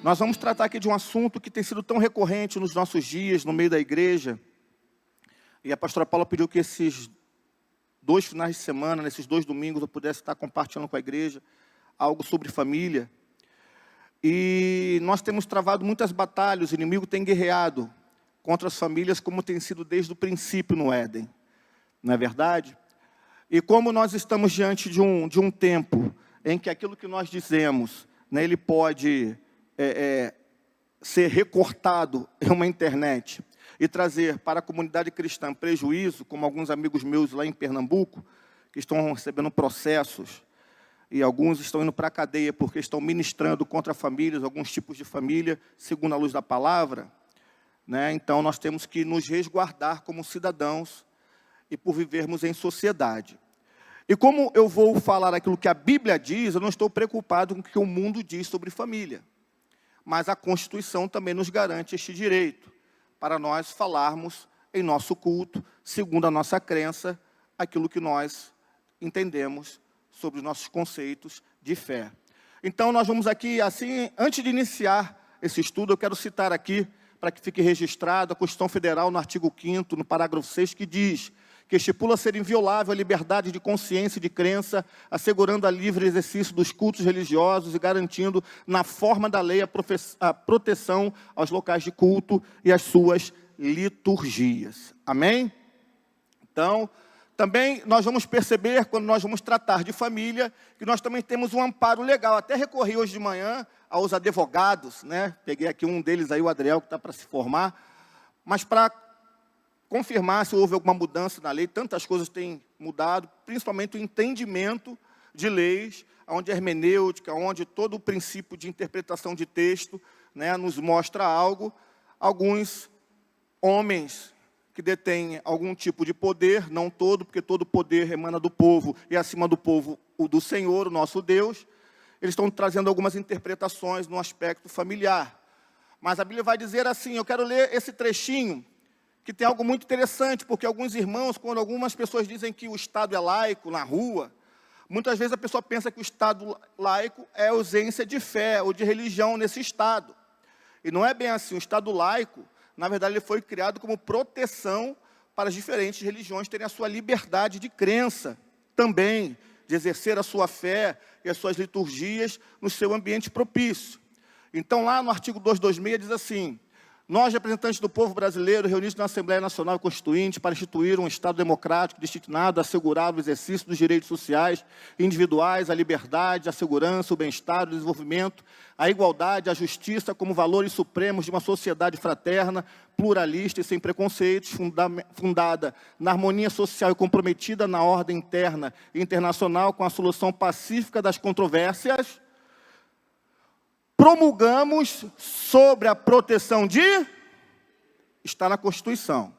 Nós vamos tratar aqui de um assunto que tem sido tão recorrente nos nossos dias, no meio da igreja. E a pastora Paula pediu que esses 2 finais de semana, nesses 2 domingos, eu pudesse estar compartilhando com a igreja algo sobre família. E nós temos travado muitas batalhas, o inimigo tem guerreado contra as famílias, como tem sido desde o princípio no Éden. Não é verdade? E como nós estamos diante de um tempo em que aquilo que nós dizemos, né, ele pode ser recortado em uma internet e trazer para a comunidade cristã prejuízo, como alguns amigos meus lá em Pernambuco, que estão recebendo processos, e alguns estão indo para a cadeia porque estão ministrando contra famílias, alguns tipos de família, segundo a luz da palavra, né? Então nós temos que nos resguardar como cidadãos e por vivermos em sociedade. E como eu vou falar aquilo que a Bíblia diz, eu não estou preocupado com o que o mundo diz sobre família. Mas a Constituição também nos garante este direito, para nós falarmos em nosso culto, segundo a nossa crença, aquilo que nós entendemos sobre os nossos conceitos de fé. Então nós vamos aqui, assim, antes de iniciar esse estudo, eu quero citar aqui, para que fique registrado, a Constituição Federal, no artigo 5º, no parágrafo 6º, que diz que estipula ser inviolável a liberdade de consciência e de crença, assegurando a livre exercício dos cultos religiosos e garantindo, na forma da lei, a proteção aos locais de culto e às suas liturgias. Amém? Então, também nós vamos perceber, quando nós vamos tratar de família, que nós também temos um amparo legal. Até recorri hoje de manhã aos advogados, né? Peguei aqui um deles aí, o Adriel, que está para se formar, mas para confirmar se houve alguma mudança na lei. Tantas coisas têm mudado, principalmente o entendimento de leis, onde a hermenêutica, onde todo o princípio de interpretação de texto, né, nos mostra algo. Alguns homens que detêm algum tipo de poder, não todo, porque todo poder emana do povo, e acima do povo o do Senhor, o nosso Deus, eles estão trazendo algumas interpretações no aspecto familiar. Mas a Bíblia vai dizer assim, eu quero ler esse trechinho, que tem algo muito interessante, porque alguns irmãos, quando algumas pessoas dizem que o Estado é laico na rua, muitas vezes a pessoa pensa que o Estado laico é ausência de fé ou de religião nesse Estado. E não é bem assim. O Estado laico, na verdade, ele foi criado como proteção para as diferentes religiões terem a sua liberdade de crença também, de exercer a sua fé e as suas liturgias no seu ambiente propício. Então, lá no artigo 226 diz assim: nós, representantes do povo brasileiro, reunidos na Assembleia Nacional Constituinte para instituir um Estado democrático destinado a assegurar o exercício dos direitos sociais, individuais, a liberdade, a segurança, o bem-estar, o desenvolvimento, a igualdade, a justiça como valores supremos de uma sociedade fraterna, pluralista e sem preconceitos, fundada na harmonia social e comprometida na ordem interna e internacional com a solução pacífica das controvérsias, promulgamos sobre a proteção de... Está na Constituição.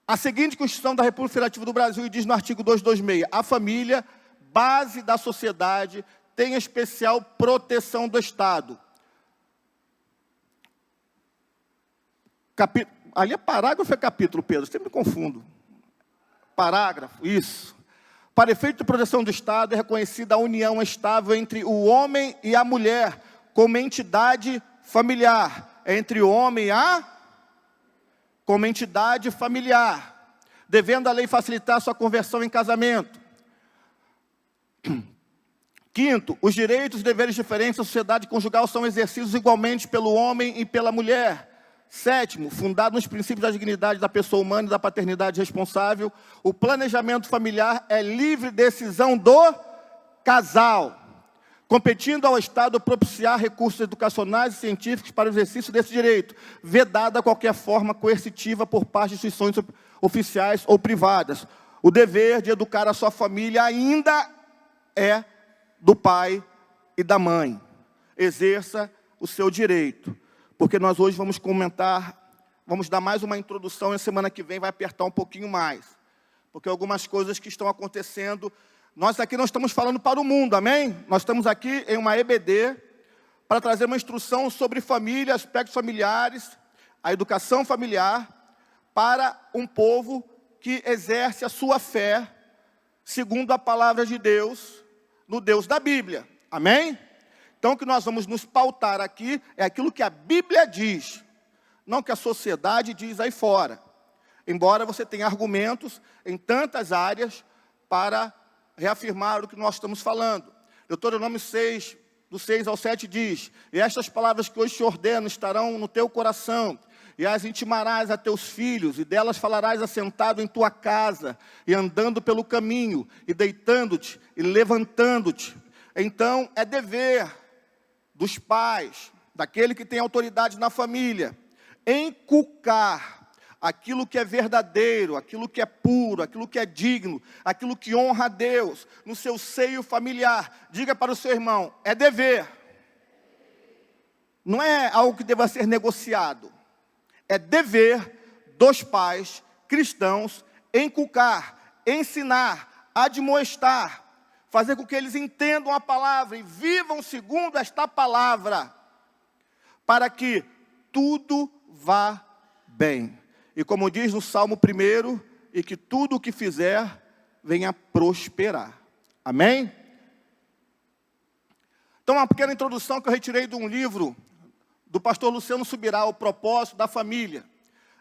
A seguinte Constituição da República Federativa do Brasil diz no artigo 226, a família, base da sociedade, tem especial proteção do Estado. Ali é parágrafo ou é capítulo, Pedro? Sempre me confundo. Parágrafo, isso. Para efeito de proteção do Estado, é reconhecida a união estável entre o homem e a mulher, como entidade familiar. Entre o homem e como entidade familiar, devendo a lei facilitar sua conversão em casamento. Quinto, os direitos e deveres diferentes da sociedade conjugal são exercidos igualmente pelo homem e pela mulher. Sétimo, fundado nos princípios da dignidade da pessoa humana e da paternidade responsável, o planejamento familiar é livre decisão do casal, competindo ao Estado propiciar recursos educacionais e científicos para o exercício desse direito, vedada qualquer forma coercitiva por parte de instituições oficiais ou privadas. O dever de educar a sua família ainda é do pai e da mãe. Exerça o seu direito. Porque nós hoje vamos comentar, vamos dar mais uma introdução, e a semana que vem vai apertar um pouquinho mais. Porque algumas coisas que estão acontecendo, nós aqui não estamos falando para o mundo, amém? Nós estamos aqui em uma EBD para trazer uma instrução sobre família, aspectos familiares, a educação familiar, para um povo que exerce a sua fé, segundo a palavra de Deus, no Deus da Bíblia, amém? Então, o que nós vamos nos pautar aqui é aquilo que a Bíblia diz, não que a sociedade diz aí fora. Embora você tenha argumentos em tantas áreas para reafirmar o que nós estamos falando. Deuteronômio 6, do 6 ao 7 diz: e estas palavras que hoje te ordeno estarão no teu coração, e as intimarás a teus filhos, e delas falarás assentado em tua casa, e andando pelo caminho, e deitando-te, e levantando-te. Então, é dever dos pais, daquele que tem autoridade na família, inculcar aquilo que é verdadeiro, aquilo que é puro, aquilo que é digno, aquilo que honra a Deus, no seu seio familiar. Diga para o seu irmão, é dever. Não é algo que deva ser negociado. É dever dos pais cristãos inculcar, ensinar, admoestar, fazer com que eles entendam a palavra e vivam segundo esta palavra, para que tudo vá bem. E como diz no Salmo 1, e que tudo o que fizer venha prosperar. Amém? Então, uma pequena introdução que eu retirei de um livro do pastor Luciano Subirá, O Propósito da Família.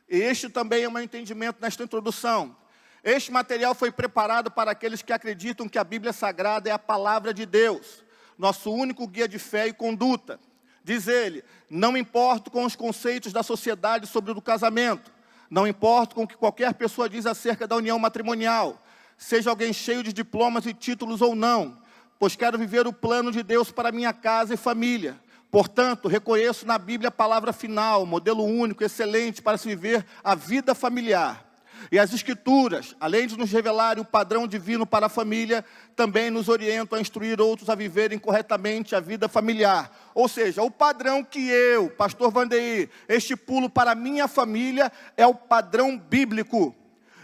E este também é o meu entendimento nesta introdução. Este material foi preparado para aqueles que acreditam que a Bíblia Sagrada é a palavra de Deus, nosso único guia de fé e conduta. Diz ele, não importo com os conceitos da sociedade sobre o casamento, não importa com o que qualquer pessoa diz acerca da união matrimonial, seja alguém cheio de diplomas e títulos ou não, pois quero viver o plano de Deus para minha casa e família. Portanto, reconheço na Bíblia a palavra final, modelo único, excelente para se viver a vida familiar. E as Escrituras, além de nos revelarem o padrão divino para a família, também nos orientam a instruir outros a viverem corretamente a vida familiar. Ou seja, o padrão que eu, pastor Vandeir, estipulo para a minha família é o padrão bíblico.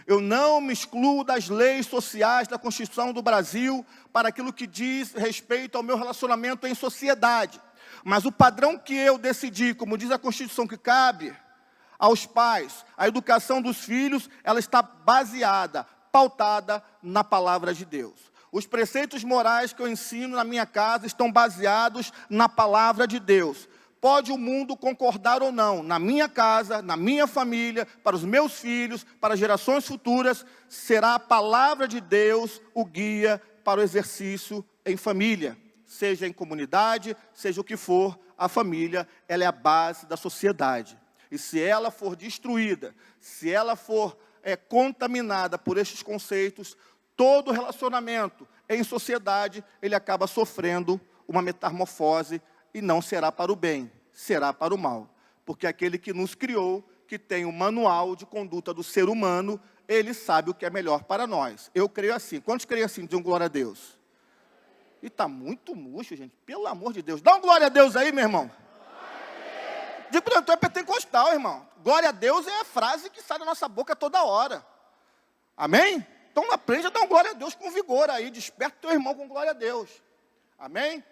Eu não me excluo das leis sociais da Constituição do Brasil para aquilo que diz respeito ao meu relacionamento em sociedade. Mas o padrão que eu decidi, como diz a Constituição, que cabe aos pais, a educação dos filhos, ela está baseada, pautada na palavra de Deus. Os preceitos morais que eu ensino na minha casa estão baseados na palavra de Deus. Pode o mundo concordar ou não, na minha casa, na minha família, para os meus filhos, para gerações futuras, será a palavra de Deus o guia para o exercício em família. Seja em comunidade, seja o que for, a família, ela é a base da sociedade. E se ela for destruída, se ela for contaminada por estes conceitos, todo relacionamento em sociedade, ele acaba sofrendo uma metamorfose e não será para o bem, será para o mal. Porque aquele que nos criou, que tem o manual de conduta do ser humano, ele sabe o que é melhor para nós. Eu creio assim. Quantos creem assim? Dizem glória a Deus. E está muito murcho, gente. Pelo amor de Deus. Dá um glória a Deus aí, meu irmão. Digo para tu é pentecostal, irmão. Glória a Deus é a frase que sai da nossa boca toda hora. Amém? Então aprende a dar um glória a Deus com vigor aí. Desperta teu irmão com glória a Deus. Amém?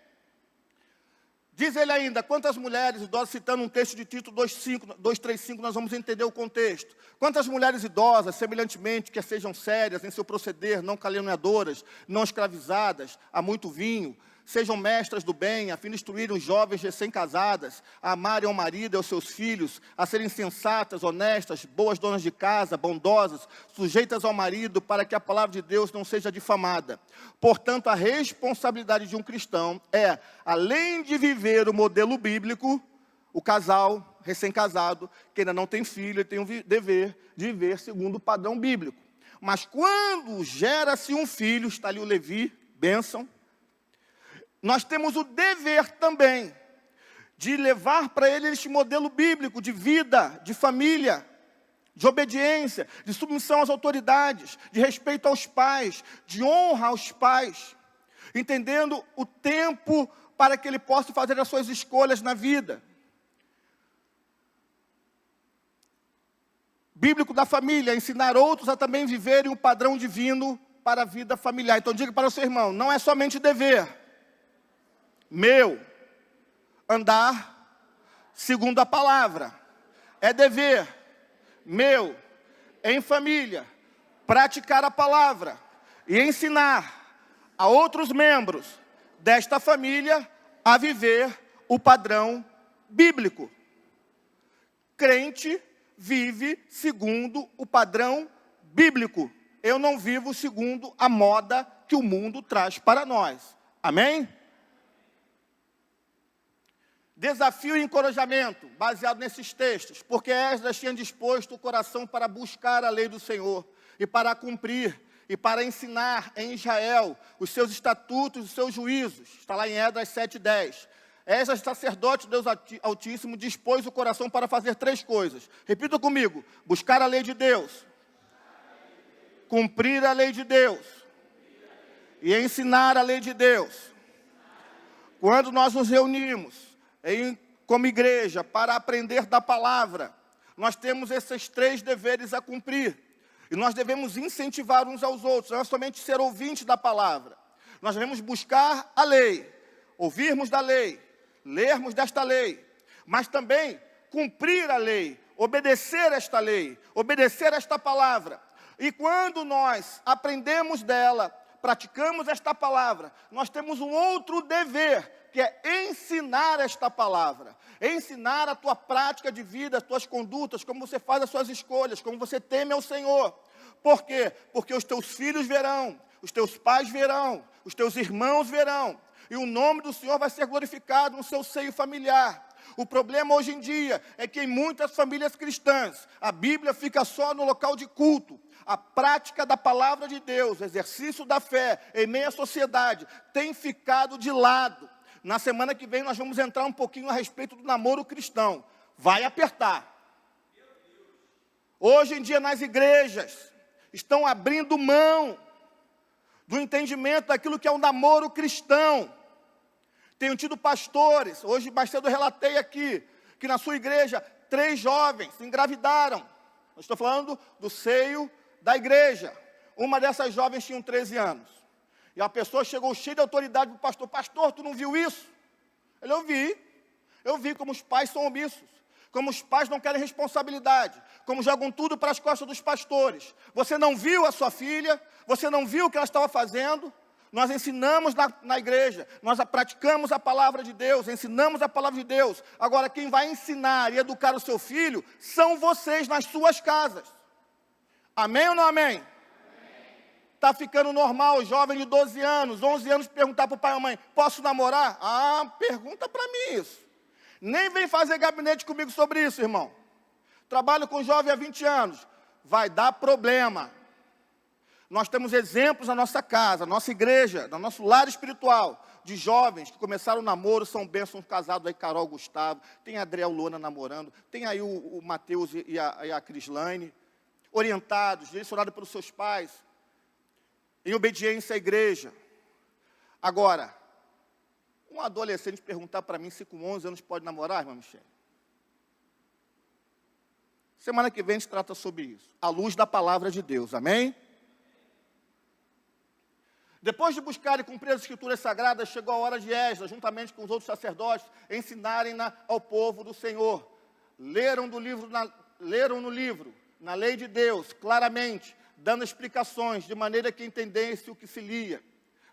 Diz ele ainda, quantas mulheres idosas, citando um texto de Tito 2:3-5, nós vamos entender o contexto. Quantas mulheres idosas, semelhantemente, que sejam sérias em seu proceder, não caluniadoras, não escravizadas a muito vinho, sejam mestras do bem, a fim de instruírem os jovens recém-casadas, a amarem ao marido e aos seus filhos, a serem sensatas, honestas, boas donas de casa, bondosas, sujeitas ao marido, para que a palavra de Deus não seja difamada. Portanto, a responsabilidade de um cristão é, além de viver o modelo bíblico, o casal recém-casado, que ainda não tem filho, tem o dever de viver segundo o padrão bíblico. Mas quando gera-se um filho, está ali o Levi, bênção, nós temos o dever também de levar para ele este modelo bíblico de vida, de família, de obediência, de submissão às autoridades, de respeito aos pais, de honra aos pais, entendendo o tempo para que ele possa fazer as suas escolhas na vida. Bíblico da família, ensinar outros a também viverem um padrão divino para a vida familiar. Então diga para o seu irmão, não é somente dever meu andar segundo a palavra, é dever meu em família praticar a palavra e ensinar a outros membros desta família a viver o padrão bíblico. Crente vive segundo o padrão bíblico. Eu não vivo segundo a moda que o mundo traz para nós. Amém? Desafio e encorajamento, baseado nesses textos, porque Esdras tinha disposto o coração para buscar a lei do Senhor e para cumprir e para ensinar em Israel os seus estatutos e os seus juízos. Está lá em Esdras 7:10. Esdras, sacerdote de Deus Altíssimo, dispôs o coração para fazer 3 coisas. Repita comigo: buscar a lei de Deus, cumprir a lei de Deus e ensinar a lei de Deus. Quando nós nos reunimos como igreja para aprender da palavra, nós temos esses 3 deveres a cumprir. E nós devemos incentivar uns aos outros, não é somente ser ouvinte da palavra. Nós devemos buscar a lei, ouvirmos da lei, lermos desta lei, mas também cumprir a lei, obedecer esta lei, obedecer esta palavra. E quando nós aprendemos dela, praticamos esta palavra, nós temos um outro dever, que é ensinar esta palavra, ensinar a tua prática de vida, as tuas condutas, como você faz as suas escolhas, como você teme ao Senhor. Por quê? Porque os teus filhos verão, os teus pais verão, os teus irmãos verão, e o nome do Senhor vai ser glorificado no seu seio familiar. O problema hoje em dia é que em muitas famílias cristãs, a Bíblia fica só no local de culto. A prática da palavra de Deus, o exercício da fé em meio à sociedade, tem ficado de lado. Na semana que vem nós vamos entrar um pouquinho a respeito do namoro cristão. Vai apertar. Hoje em dia nas igrejas estão abrindo mão do entendimento daquilo que é o namoro cristão. Tenho tido pastores, hoje mais cedo eu relatei aqui, que na sua igreja 3 jovens se engravidaram. Eu estou falando do seio da igreja. Uma dessas jovens tinha 13 anos. E a pessoa chegou cheia de autoridade para o pastor. Pastor, tu não viu isso? Ele, eu vi como os pais são omissos, como os pais não querem responsabilidade, como jogam tudo para as costas dos pastores. Você não viu a sua filha? Você não viu o que ela estava fazendo? Nós ensinamos na igreja, nós praticamos a palavra de Deus, ensinamos a palavra de Deus. Agora, quem vai ensinar e educar o seu filho são vocês nas suas casas. Amém ou não amém? Está ficando normal, jovem de 12 anos, 11 anos, perguntar para o pai e a mãe, posso namorar? Ah, pergunta para mim isso. Nem vem fazer gabinete comigo sobre isso, irmão. Trabalho com jovem há 20 anos. Vai dar problema. Nós temos exemplos na nossa casa, na nossa igreja, no nosso lar espiritual, de jovens que começaram o namoro, são bênçãos casados aí, Carol, Gustavo, tem a Adriel Luana namorando, tem aí o Mateus e a Crislaine, orientados, direcionados pelos seus pais, em obediência à igreja. Agora, um adolescente perguntar para mim se com 11 anos pode namorar, irmã Michele? Semana que vem a gente trata sobre isso, à luz da palavra de Deus, amém? Depois de buscar e cumprir as escrituras sagradas, chegou a hora de Esdras, juntamente com os outros sacerdotes, ensinarem ao povo do Senhor. Leram no livro, na lei de Deus, claramente, dando explicações, de maneira que entendesse o que se lia.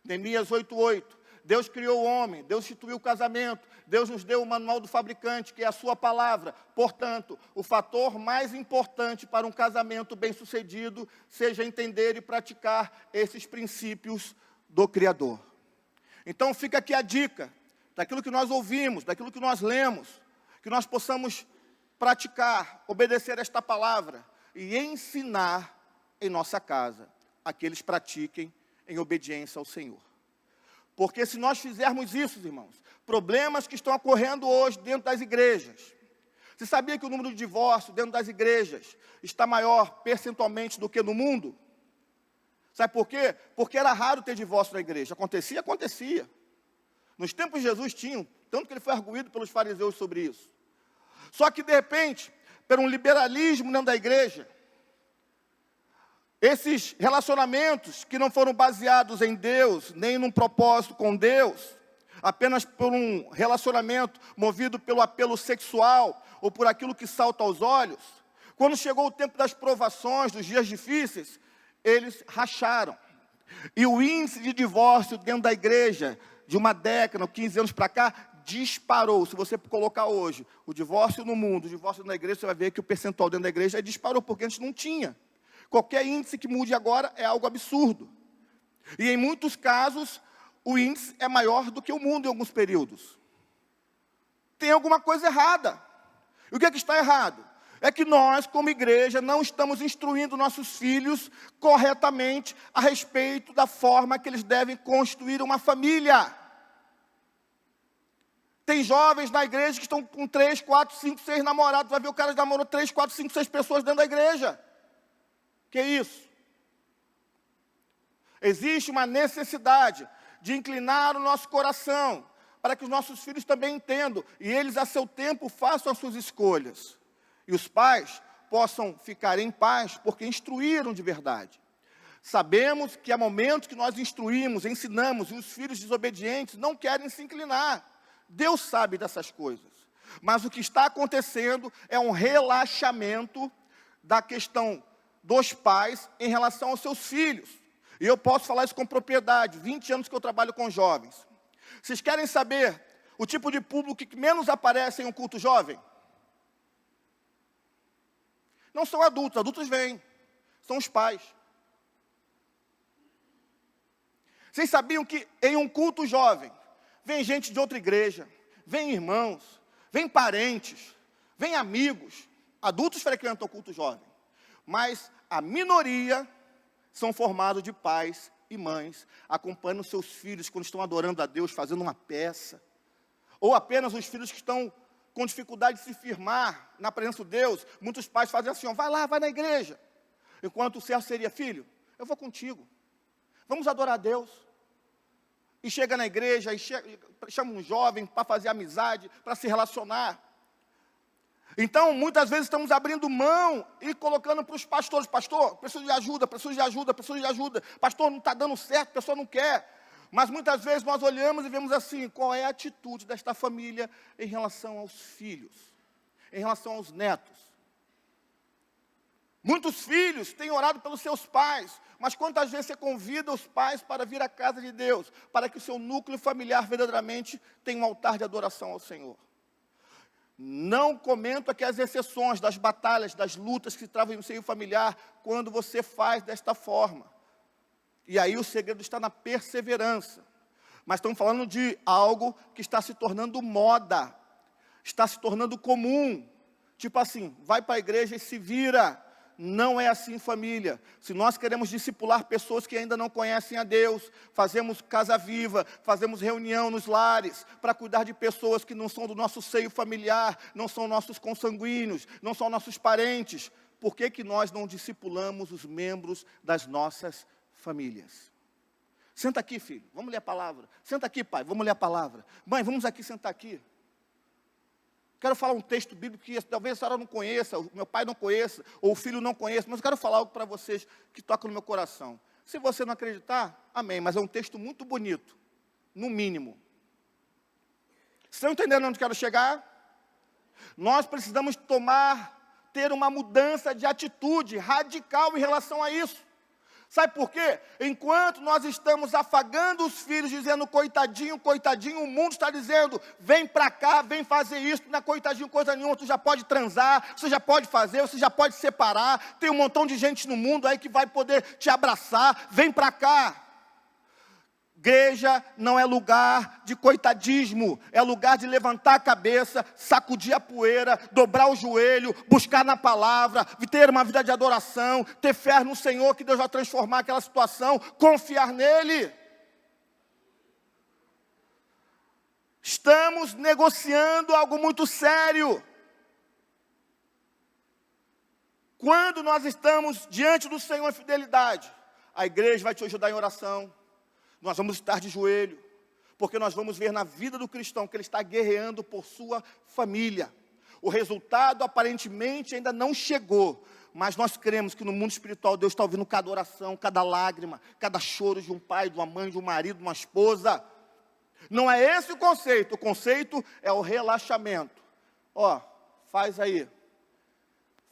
Neemias 8:8. Deus criou o homem, Deus instituiu o casamento, Deus nos deu o manual do fabricante, que é a sua palavra. Portanto, o fator mais importante para um casamento bem-sucedido seja entender e praticar esses princípios do Criador. Então fica aqui a dica, daquilo que nós ouvimos, daquilo que nós lemos, que nós possamos praticar, obedecer esta palavra e ensinar em nossa casa a que eles pratiquem em obediência ao Senhor. Porque se nós fizermos isso, irmãos, problemas que estão ocorrendo hoje dentro das igrejas. Você sabia que o número de divórcios dentro das igrejas está maior percentualmente do que no mundo? Sabe por quê? Porque era raro ter divórcio na igreja. Acontecia? Acontecia. Nos tempos de Jesus tinham, tanto que ele foi arguído pelos fariseus sobre isso. Só que, de repente, por um liberalismo dentro da igreja, esses relacionamentos que não foram baseados em Deus, nem num propósito com Deus, apenas por um relacionamento movido pelo apelo sexual ou por aquilo que salta aos olhos, quando chegou o tempo das provações, dos dias difíceis, eles racharam. E o índice de divórcio dentro da igreja de uma década, 15 anos para cá, disparou. Se você colocar hoje o divórcio no mundo, o divórcio na igreja, você vai ver que o percentual dentro da igreja disparou, porque antes não tinha. Qualquer índice que mude agora é algo absurdo. E em muitos casos, o índice é maior do que o mundo em alguns períodos. Tem alguma coisa errada. E o que é que está errado? É que nós, como igreja, não estamos instruindo nossos filhos corretamente a respeito da forma que eles devem construir uma família. Tem jovens na igreja que estão com 3, 4, 5, 6 namorados. Vai ver o cara que namorou 3, 4, 5, 6 pessoas dentro da igreja. Que isso? Existe uma necessidade de inclinar o nosso coração para que os nossos filhos também entendam e eles, a seu tempo, façam as suas escolhas. E os pais possam ficar em paz porque instruíram de verdade. Sabemos que há momentos que nós instruímos, ensinamos, e os filhos desobedientes não querem se inclinar. Deus sabe dessas coisas. Mas o que está acontecendo é um relaxamento da questão dos pais em relação aos seus filhos. E eu posso falar isso com propriedade, 20 anos que eu trabalho com jovens. Vocês querem saber o tipo de público que menos aparece em um culto jovem? Não são adultos, adultos vêm, são os pais. Vocês sabiam que em um culto jovem, vem gente de outra igreja, vem irmãos, vem parentes, vem amigos, adultos frequentam o culto jovem, mas a minoria são formados de pais e mães, acompanhando seus filhos quando estão adorando a Deus, fazendo uma peça, ou apenas os filhos que estão com dificuldade de se firmar na presença de Deus. Muitos pais fazem assim, ó, vai lá, vai na igreja, enquanto o certo seria, filho, eu vou contigo, vamos adorar a Deus. E chega na igreja, e chama um jovem para fazer amizade, para se relacionar. Então, muitas vezes estamos abrindo mão e colocando para os pastores, pastor, preciso de ajuda, preciso de ajuda, preciso de ajuda. Pastor, não está dando certo, a pessoa não quer. Mas muitas vezes nós olhamos e vemos assim, qual é a atitude desta família em relação aos filhos, em relação aos netos. Muitos filhos têm orado pelos seus pais, mas quantas vezes você convida os pais para vir à casa de Deus, para que o seu núcleo familiar verdadeiramente tenha um altar de adoração ao Senhor? Não comento aqui as exceções das batalhas, das lutas que se travam no seio familiar, quando você faz desta forma. E aí o segredo está na perseverança. Mas estamos falando de algo que está se tornando moda, está se tornando comum. Tipo assim, vai para a igreja e se vira. Não é assim, família. Se nós queremos discipular pessoas que ainda não conhecem a Deus, fazemos casa viva, fazemos reunião nos lares, para cuidar de pessoas que não são do nosso seio familiar, não são nossos consanguíneos, não são nossos parentes. Por que que nós não discipulamos os membros das nossas famílias? Senta aqui, filho, vamos ler a palavra. Senta aqui, pai, vamos ler a palavra. Mãe, vamos aqui sentar aqui. Quero falar um texto bíblico que talvez a senhora não conheça, o meu pai não conheça, ou o filho não conheça, mas eu quero falar algo para vocês que toca no meu coração. Se você não acreditar, amém, mas é um texto muito bonito, no mínimo. Vocês estão entendendo onde quero chegar? Nós precisamos ter uma mudança de atitude radical em relação a isso. Sabe por quê? Enquanto nós estamos afagando os filhos, dizendo coitadinho, coitadinho, o mundo está dizendo, vem para cá, vem fazer isso, não é coitadinho, coisa nenhuma, tu já pode transar, você já pode fazer, você já pode separar, tem um montão de gente no mundo aí que vai poder te abraçar, vem para cá. Igreja não é lugar de coitadismo, é lugar de levantar a cabeça, sacudir a poeira, dobrar o joelho, buscar na palavra, ter uma vida de adoração, ter fé no Senhor, que Deus vai transformar aquela situação, confiar nele. Estamos negociando algo muito sério. Quando nós estamos diante do Senhor em fidelidade, a igreja vai te ajudar em oração. Nós vamos estar de joelho, porque nós vamos ver na vida do cristão que ele está guerreando por sua família. O resultado aparentemente ainda não chegou, mas nós cremos que no mundo espiritual Deus está ouvindo cada oração, cada lágrima, cada choro de um pai, de uma mãe, de um marido, de uma esposa. Não é esse o conceito é o relaxamento. Ó, faz aí,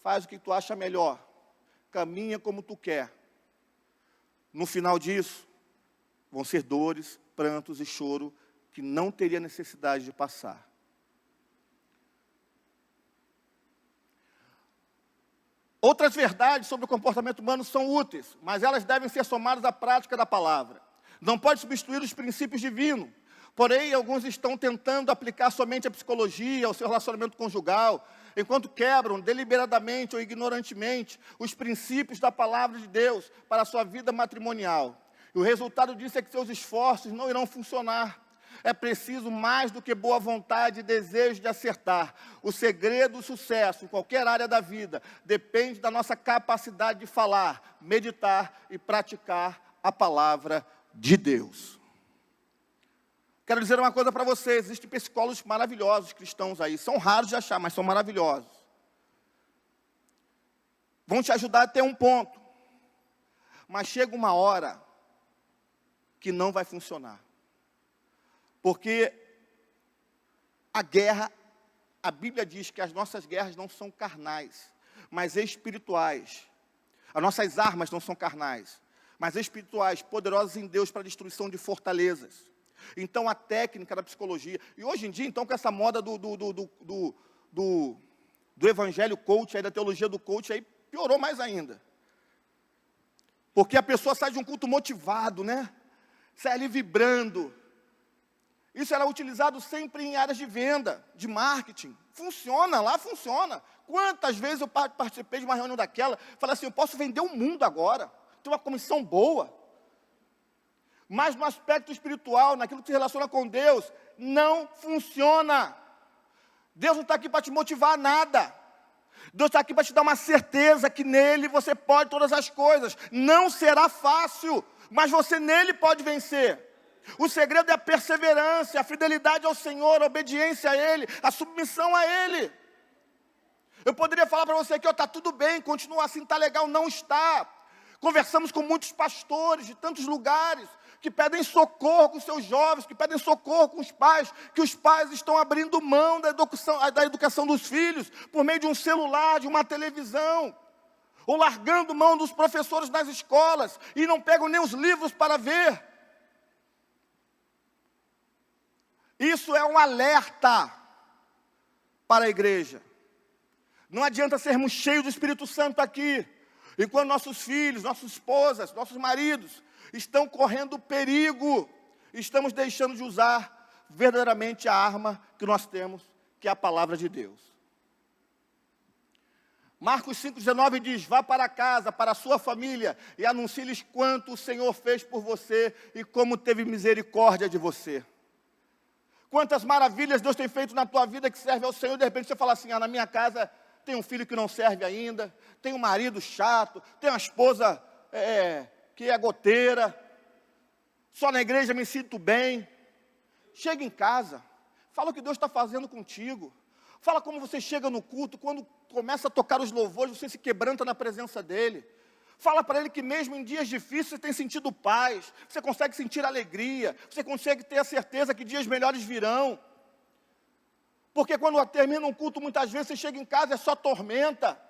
faz o que tu acha melhor, caminha como tu quer. No final disso, vão ser dores, prantos e choro que não teria necessidade de passar. Outras verdades sobre o comportamento humano são úteis, mas elas devem ser somadas à prática da palavra. Não pode substituir os princípios divinos. Porém, alguns estão tentando aplicar somente a psicologia ao seu relacionamento conjugal, enquanto quebram deliberadamente ou ignorantemente os princípios da palavra de Deus para a sua vida matrimonial. E o resultado disso é que seus esforços não irão funcionar. É preciso mais do que boa vontade e desejo de acertar. O segredo do sucesso em qualquer área da vida depende da nossa capacidade de falar, meditar e praticar a palavra de Deus. Quero dizer uma coisa para vocês, existem psicólogos maravilhosos cristãos aí, são raros de achar, mas são maravilhosos. Vão te ajudar até um ponto, mas chega uma hora que não vai funcionar. Porque a guerra, a Bíblia diz que as nossas guerras não são carnais, mas espirituais. As nossas armas não são carnais, mas espirituais, poderosas em Deus para a destruição de fortalezas. Então, a técnica da psicologia, e hoje em dia, então, com essa moda do evangelho coach, aí, da teologia do coach, aí piorou mais ainda. Porque a pessoa sai de um culto motivado, né? Sai ali vibrando. Isso era utilizado sempre em áreas de venda, de marketing. Funciona, lá funciona. Quantas vezes eu participei de uma reunião daquela, falei assim, eu posso vender o mundo agora, tenho uma comissão boa. Mas no aspecto espiritual, naquilo que se relaciona com Deus, não funciona. Deus não está aqui para te motivar a nada. Deus está aqui para te dar uma certeza que nele você pode todas as coisas. Não será fácil, mas você nele pode vencer. O segredo é a perseverança, a fidelidade ao Senhor, a obediência a Ele, a submissão a Ele. Eu poderia falar para você aqui, está tudo bem, continua assim, está legal, não está. Conversamos com muitos pastores de tantos lugares, que pedem socorro com seus jovens, que pedem socorro com os pais, que os pais estão abrindo mão da educação dos filhos, por meio de um celular, de uma televisão, ou largando mão dos professores nas escolas, e não pegam nem os livros para ver. Isso é um alerta para a igreja. Não adianta sermos cheios do Espírito Santo aqui, enquanto nossos filhos, nossas esposas, nossos maridos estão correndo perigo, estamos deixando de usar verdadeiramente a arma que nós temos, que é a palavra de Deus. Marcos 5,19 diz, vá para casa, para a sua família, e anuncie-lhes quanto o Senhor fez por você, e como teve misericórdia de você. Quantas maravilhas Deus tem feito na tua vida que serve ao Senhor, de repente você fala assim, na minha casa tem um filho que não serve ainda, tem um marido chato, tem uma esposa que é goteira, só na igreja me sinto bem. Chega em casa, fala o que Deus está fazendo contigo, fala como você chega no culto, quando começa a tocar os louvores, você se quebranta na presença dEle. Fala para Ele que mesmo em dias difíceis você tem sentido paz, você consegue sentir alegria, você consegue ter a certeza que dias melhores virão. Porque quando termina um culto, muitas vezes você chega em casa e é só tormenta.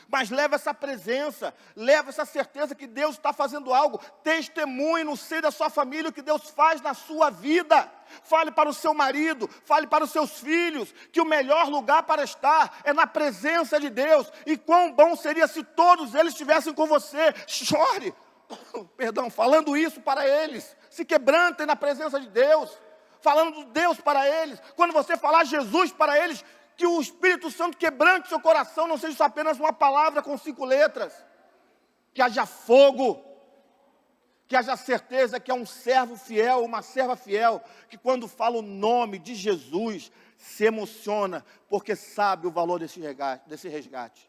Mas leva essa presença, leva essa certeza que Deus está fazendo algo. Testemunhe no seio da sua família o que Deus faz na sua vida. Fale para o seu marido, fale para os seus filhos, que o melhor lugar para estar é na presença de Deus. E quão bom seria se todos eles estivessem com você. Chore, falando isso para eles. Se quebrantem na presença de Deus, falando de Deus para eles. Quando você falar Jesus para eles, que o Espírito Santo quebrante seu coração, não seja só apenas uma palavra com 5 letras. Que haja fogo, que haja certeza que é um servo fiel, uma serva fiel, que quando fala o nome de Jesus, se emociona, porque sabe o valor desse resgate.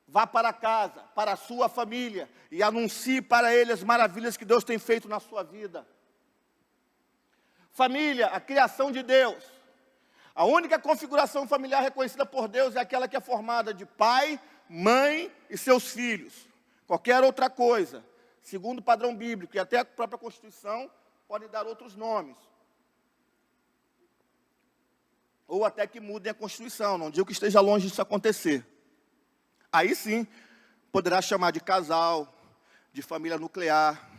Vá para casa, para a sua família, e anuncie para ele as maravilhas que Deus tem feito na sua vida. Família, a criação de Deus. A única configuração familiar reconhecida por Deus é aquela que é formada de pai, mãe e seus filhos. Qualquer outra coisa, segundo o padrão bíblico e até a própria Constituição, pode dar outros nomes. Ou até que mudem a Constituição, não digo que esteja longe disso acontecer. Aí sim, poderá chamar de casal, de família nuclear.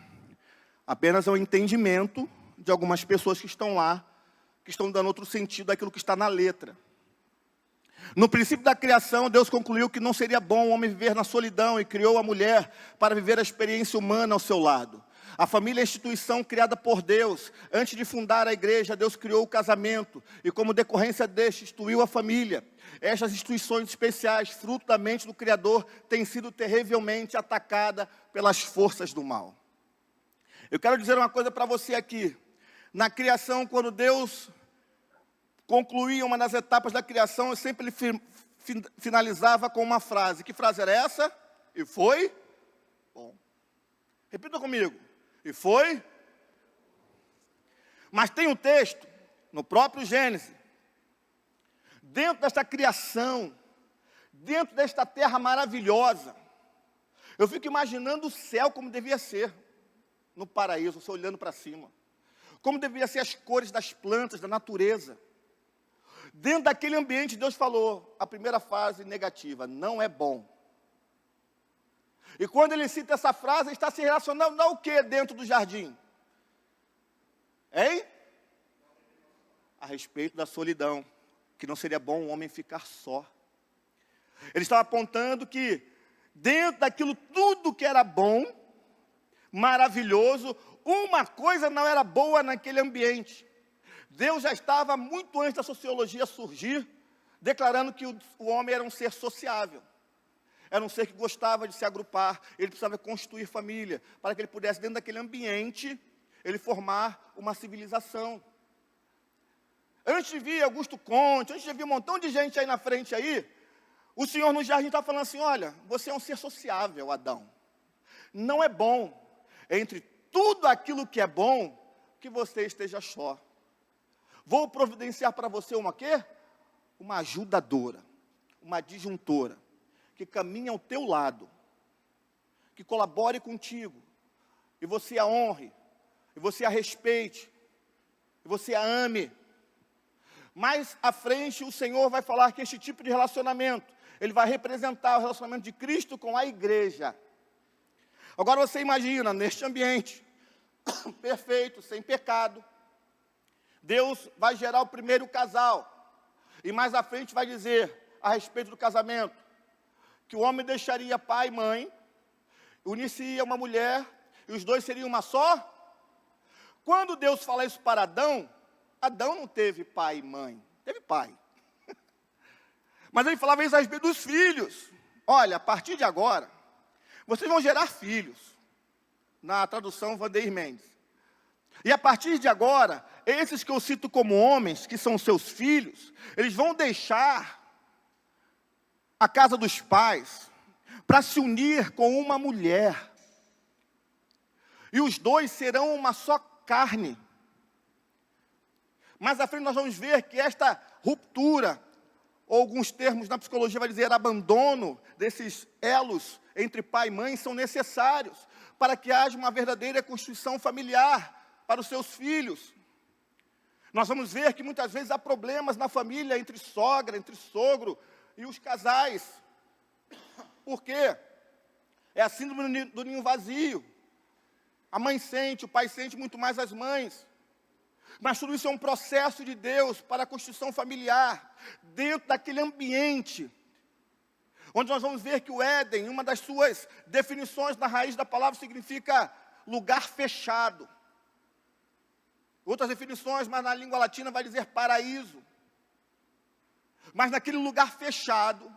Apenas é um entendimento de algumas pessoas que estão lá, que estão dando outro sentido àquilo que está na letra. No princípio da criação, Deus concluiu que não seria bom o homem viver na solidão e criou a mulher para viver a experiência humana ao seu lado. A família é a instituição criada por Deus. Antes de fundar a igreja, Deus criou o casamento e, como decorrência deste, instituiu a família. Estas instituições especiais, fruto da mente do Criador, têm sido terrivelmente atacadas pelas forças do mal. Eu quero dizer uma coisa para você aqui. Na criação, quando Deus concluía uma das etapas da criação, eu sempre finalizava com uma frase. Que frase era essa? E foi bom. Repita comigo. E foi. Mas tem um texto, no próprio Gênesis, dentro desta criação, dentro desta terra maravilhosa, eu fico imaginando o céu como devia ser, no paraíso, você olhando para cima. Como devia ser as cores das plantas, da natureza. Dentro daquele ambiente, Deus falou, a primeira frase negativa, não é bom. E quando ele cita essa frase, ele está se relacionando ao que dentro do jardim? Hein? A respeito da solidão, que não seria bom o homem ficar só. Ele estava apontando que dentro daquilo tudo que era bom, maravilhoso, uma coisa não era boa naquele ambiente. Deus já estava muito antes da sociologia surgir, declarando que o homem era um ser sociável. Era um ser que gostava de se agrupar, ele precisava constituir família, para que ele pudesse, dentro daquele ambiente, ele formar uma civilização. Antes de vir Augusto Conte, antes de vir um montão de gente aí na frente aí, o Senhor no jardim estava falando assim, olha, você é um ser sociável, Adão. Não é bom, entre tudo aquilo que é bom, que você esteja só. Vou providenciar para você uma quê? Uma ajudadora, uma disjuntora, que caminhe ao teu lado, que colabore contigo, e você a honre, e você a respeite, e você a ame. Mais à frente, o Senhor vai falar que este tipo de relacionamento, ele vai representar o relacionamento de Cristo com a igreja. Agora você imagina, neste ambiente, perfeito, sem pecado, Deus vai gerar o primeiro casal, e mais à frente vai dizer, a respeito do casamento, que o homem deixaria pai e mãe, unir-se a uma mulher, e os dois seriam uma só. Quando Deus fala isso para Adão, Adão não teve pai e mãe, teve pai. Mas ele falava isso a respeito dos filhos. Olha, a partir de agora, vocês vão gerar filhos, na tradução Vandeir Mendes. E a partir de agora, esses que eu cito como homens, que são seus filhos, eles vão deixar a casa dos pais, para se unir com uma mulher. E os dois serão uma só carne. Mais à frente nós vamos ver que esta ruptura, ou alguns termos na psicologia vai dizer abandono desses elos entre pai e mãe, são necessários para que haja uma verdadeira constituição familiar para os seus filhos. Nós vamos ver que muitas vezes há problemas na família entre sogra, entre sogro, e os casais. Por quê? É a síndrome do ninho vazio. A mãe sente, o pai sente, muito mais as mães. Mas tudo isso é um processo de Deus para a constituição familiar, dentro daquele ambiente, onde nós vamos ver que o Éden, uma das suas definições na raiz da palavra, significa lugar fechado. Outras definições, mas na língua latina vai dizer paraíso. Mas naquele lugar fechado,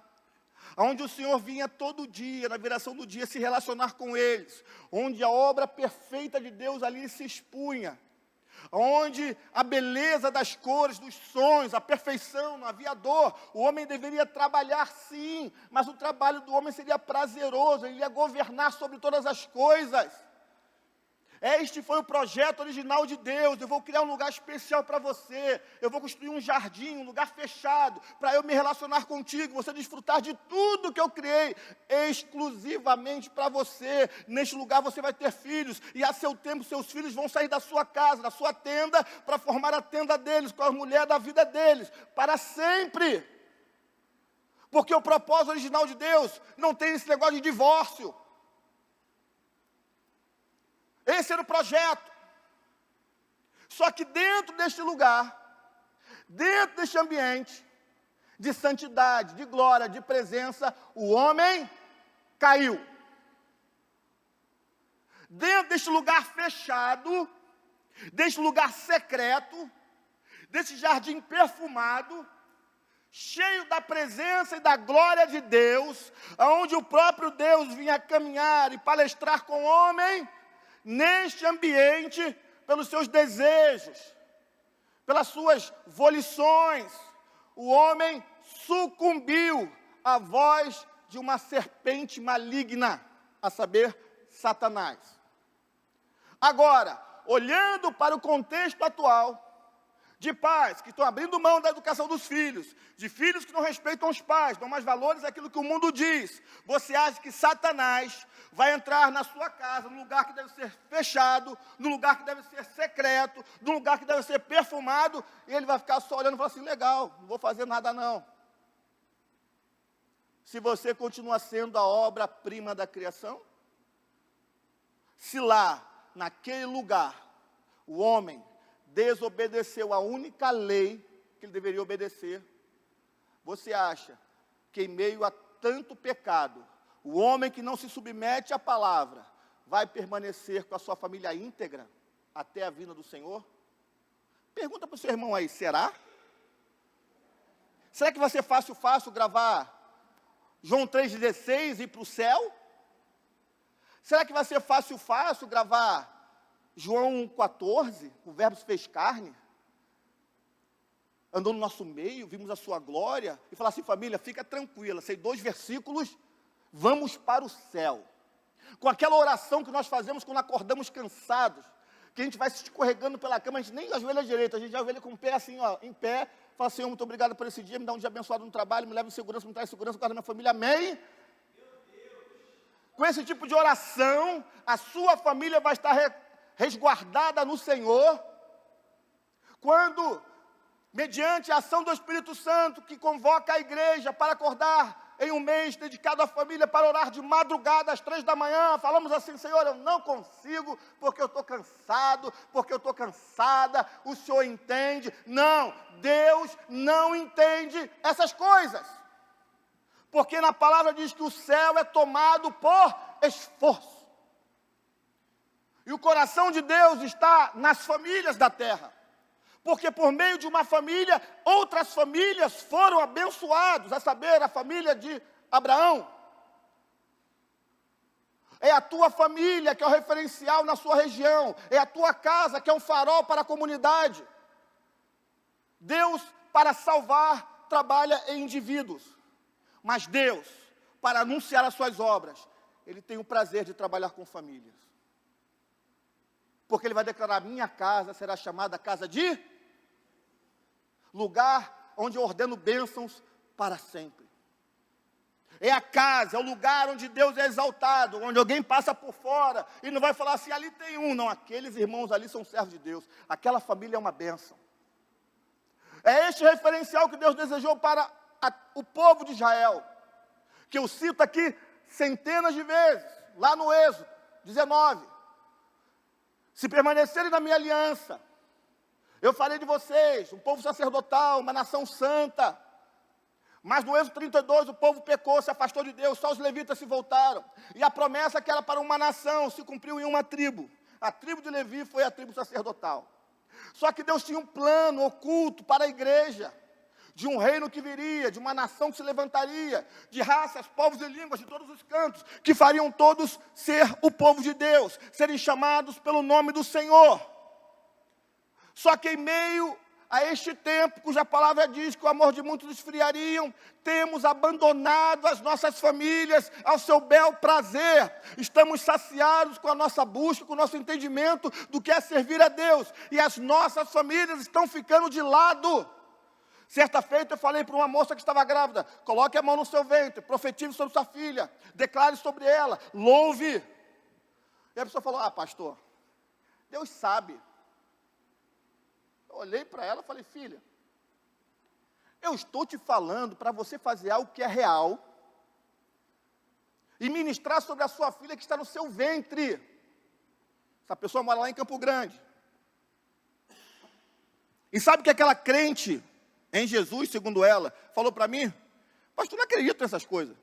onde o Senhor vinha todo dia, na viração do dia, se relacionar com eles, onde a obra perfeita de Deus ali se expunha, onde a beleza das cores, dos sons, a perfeição, não havia dor. O homem deveria trabalhar sim, mas o trabalho do homem seria prazeroso, ele ia governar sobre todas as coisas. Este foi o projeto original de Deus. Eu vou criar um lugar especial para você. Eu vou construir um jardim, um lugar fechado, para eu me relacionar contigo, você desfrutar de tudo que eu criei, exclusivamente para você. Neste lugar você vai ter filhos, e a seu tempo seus filhos vão sair da sua casa, da sua tenda, para formar a tenda deles, com a mulher da vida deles, para sempre. Porque o propósito original de Deus não tem esse negócio de divórcio. Esse era o projeto. Só que dentro deste lugar, dentro deste ambiente de santidade, de glória, de presença, o homem caiu. Dentro deste lugar fechado, deste lugar secreto, desse jardim perfumado, cheio da presença e da glória de Deus, onde o próprio Deus vinha caminhar e palestrar com o homem, neste ambiente, pelos seus desejos, pelas suas volições, o homem sucumbiu à voz de uma serpente maligna, a saber, Satanás. Agora, olhando para o contexto atual, de pais que estão abrindo mão da educação dos filhos, de filhos que não respeitam os pais, dão mais valores àquilo que o mundo diz, você acha que Satanás vai entrar na sua casa, num lugar que deve ser fechado, num lugar que deve ser secreto, num lugar que deve ser perfumado, e ele vai ficar só olhando e falar assim, legal, não vou fazer nada não. Se você continua sendo a obra-prima da criação, se lá, naquele lugar, o homem desobedeceu a única lei que ele deveria obedecer, você acha que em meio a tanto pecado, o homem que não se submete à palavra, vai permanecer com a sua família íntegra até a vinda do Senhor? Pergunta para o seu irmão aí, será? Será que vai ser fácil gravar João 3,16 e ir para o céu? Será que vai ser fácil gravar João 1,14, o verbo se fez carne, andou no nosso meio, vimos a sua glória, e falar assim, família, fica tranquila, sei 2 versículos, vamos para o céu. Com aquela oração que nós fazemos quando acordamos cansados, que a gente vai se escorregando pela cama, a gente nem ajoelha direito, a gente ajoelha com o pé assim, ó, em pé, fala, Senhor, muito obrigado por esse dia, me dá um dia abençoado no trabalho, me leva em segurança, me traz segurança, guarda minha família, amém? Com esse tipo de oração, a sua família vai estar resguardada no Senhor, quando, mediante a ação do Espírito Santo, que convoca a igreja para acordar em um mês dedicado à família, para orar de madrugada às 3 da manhã, falamos assim, Senhor, eu não consigo, porque eu estou cansado, porque eu estou cansada, o Senhor entende. Não, Deus não entende essas coisas, porque na palavra diz que o céu é tomado por esforço. E o coração de Deus está nas famílias da terra. Porque por meio de uma família, outras famílias foram abençoadas, a saber, a família de Abraão. É a tua família que é o referencial na sua região. É a tua casa que é um farol para a comunidade. Deus, para salvar, trabalha em indivíduos. Mas Deus, para anunciar as suas obras, Ele tem o prazer de trabalhar com famílias. Porque Ele vai declarar, minha casa será chamada casa de lugar onde eu ordeno bênçãos para sempre. É a casa, é o lugar onde Deus é exaltado, onde alguém passa por fora e não vai falar assim, ali tem um. Não, aqueles irmãos ali são servos de Deus. Aquela família é uma bênção. É este referencial que Deus desejou para o povo de Israel, que eu cito aqui centenas de vezes, lá no Êxodo 19. Se permanecerem na minha aliança, eu farei de vocês um povo sacerdotal, uma nação santa. Mas no Êxodo 32, o povo pecou, se afastou de Deus, só os levitas se voltaram. E a promessa que era para uma nação se cumpriu em uma tribo. A tribo de Levi foi a tribo sacerdotal. Só que Deus tinha um plano oculto para a igreja, de um reino que viria, de uma nação que se levantaria, de raças, povos e línguas de todos os cantos, que fariam todos ser o povo de Deus, serem chamados pelo nome do Senhor. Só que em meio a este tempo, cuja palavra diz que o amor de muitos esfriariam, temos abandonado as nossas famílias ao seu bel prazer. Estamos saciados com a nossa busca, com o nosso entendimento do que é servir a Deus. E as nossas famílias estão ficando de lado. Certa feita eu falei para uma moça que estava grávida, coloque a mão no seu ventre, profetize sobre sua filha, declare sobre ela, louve. E a pessoa falou, pastor, Deus sabe. Eu olhei para ela e falei, filha, eu estou te falando para você fazer algo que é real e ministrar sobre a sua filha que está no seu ventre. Essa pessoa mora lá em Campo Grande. E sabe que aquela crente em Jesus, segundo ela, falou para mim? Pastor, não acredito nessas coisas.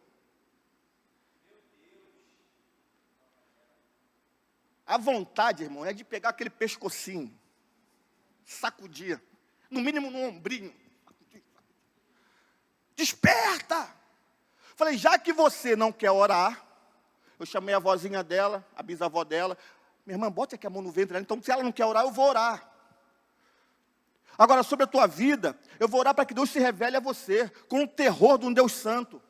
A vontade, irmão, é de pegar aquele pescocinho, sacudir, no mínimo no ombrinho. Desperta! Falei, já que você não quer orar, eu chamei a vozinha dela, a bisavó dela, minha irmã, bote aqui a mão no ventre dela, então se ela não quer orar, eu vou orar. Agora, sobre a tua vida, eu vou orar para que Deus se revele a você, com o terror de um Deus santo.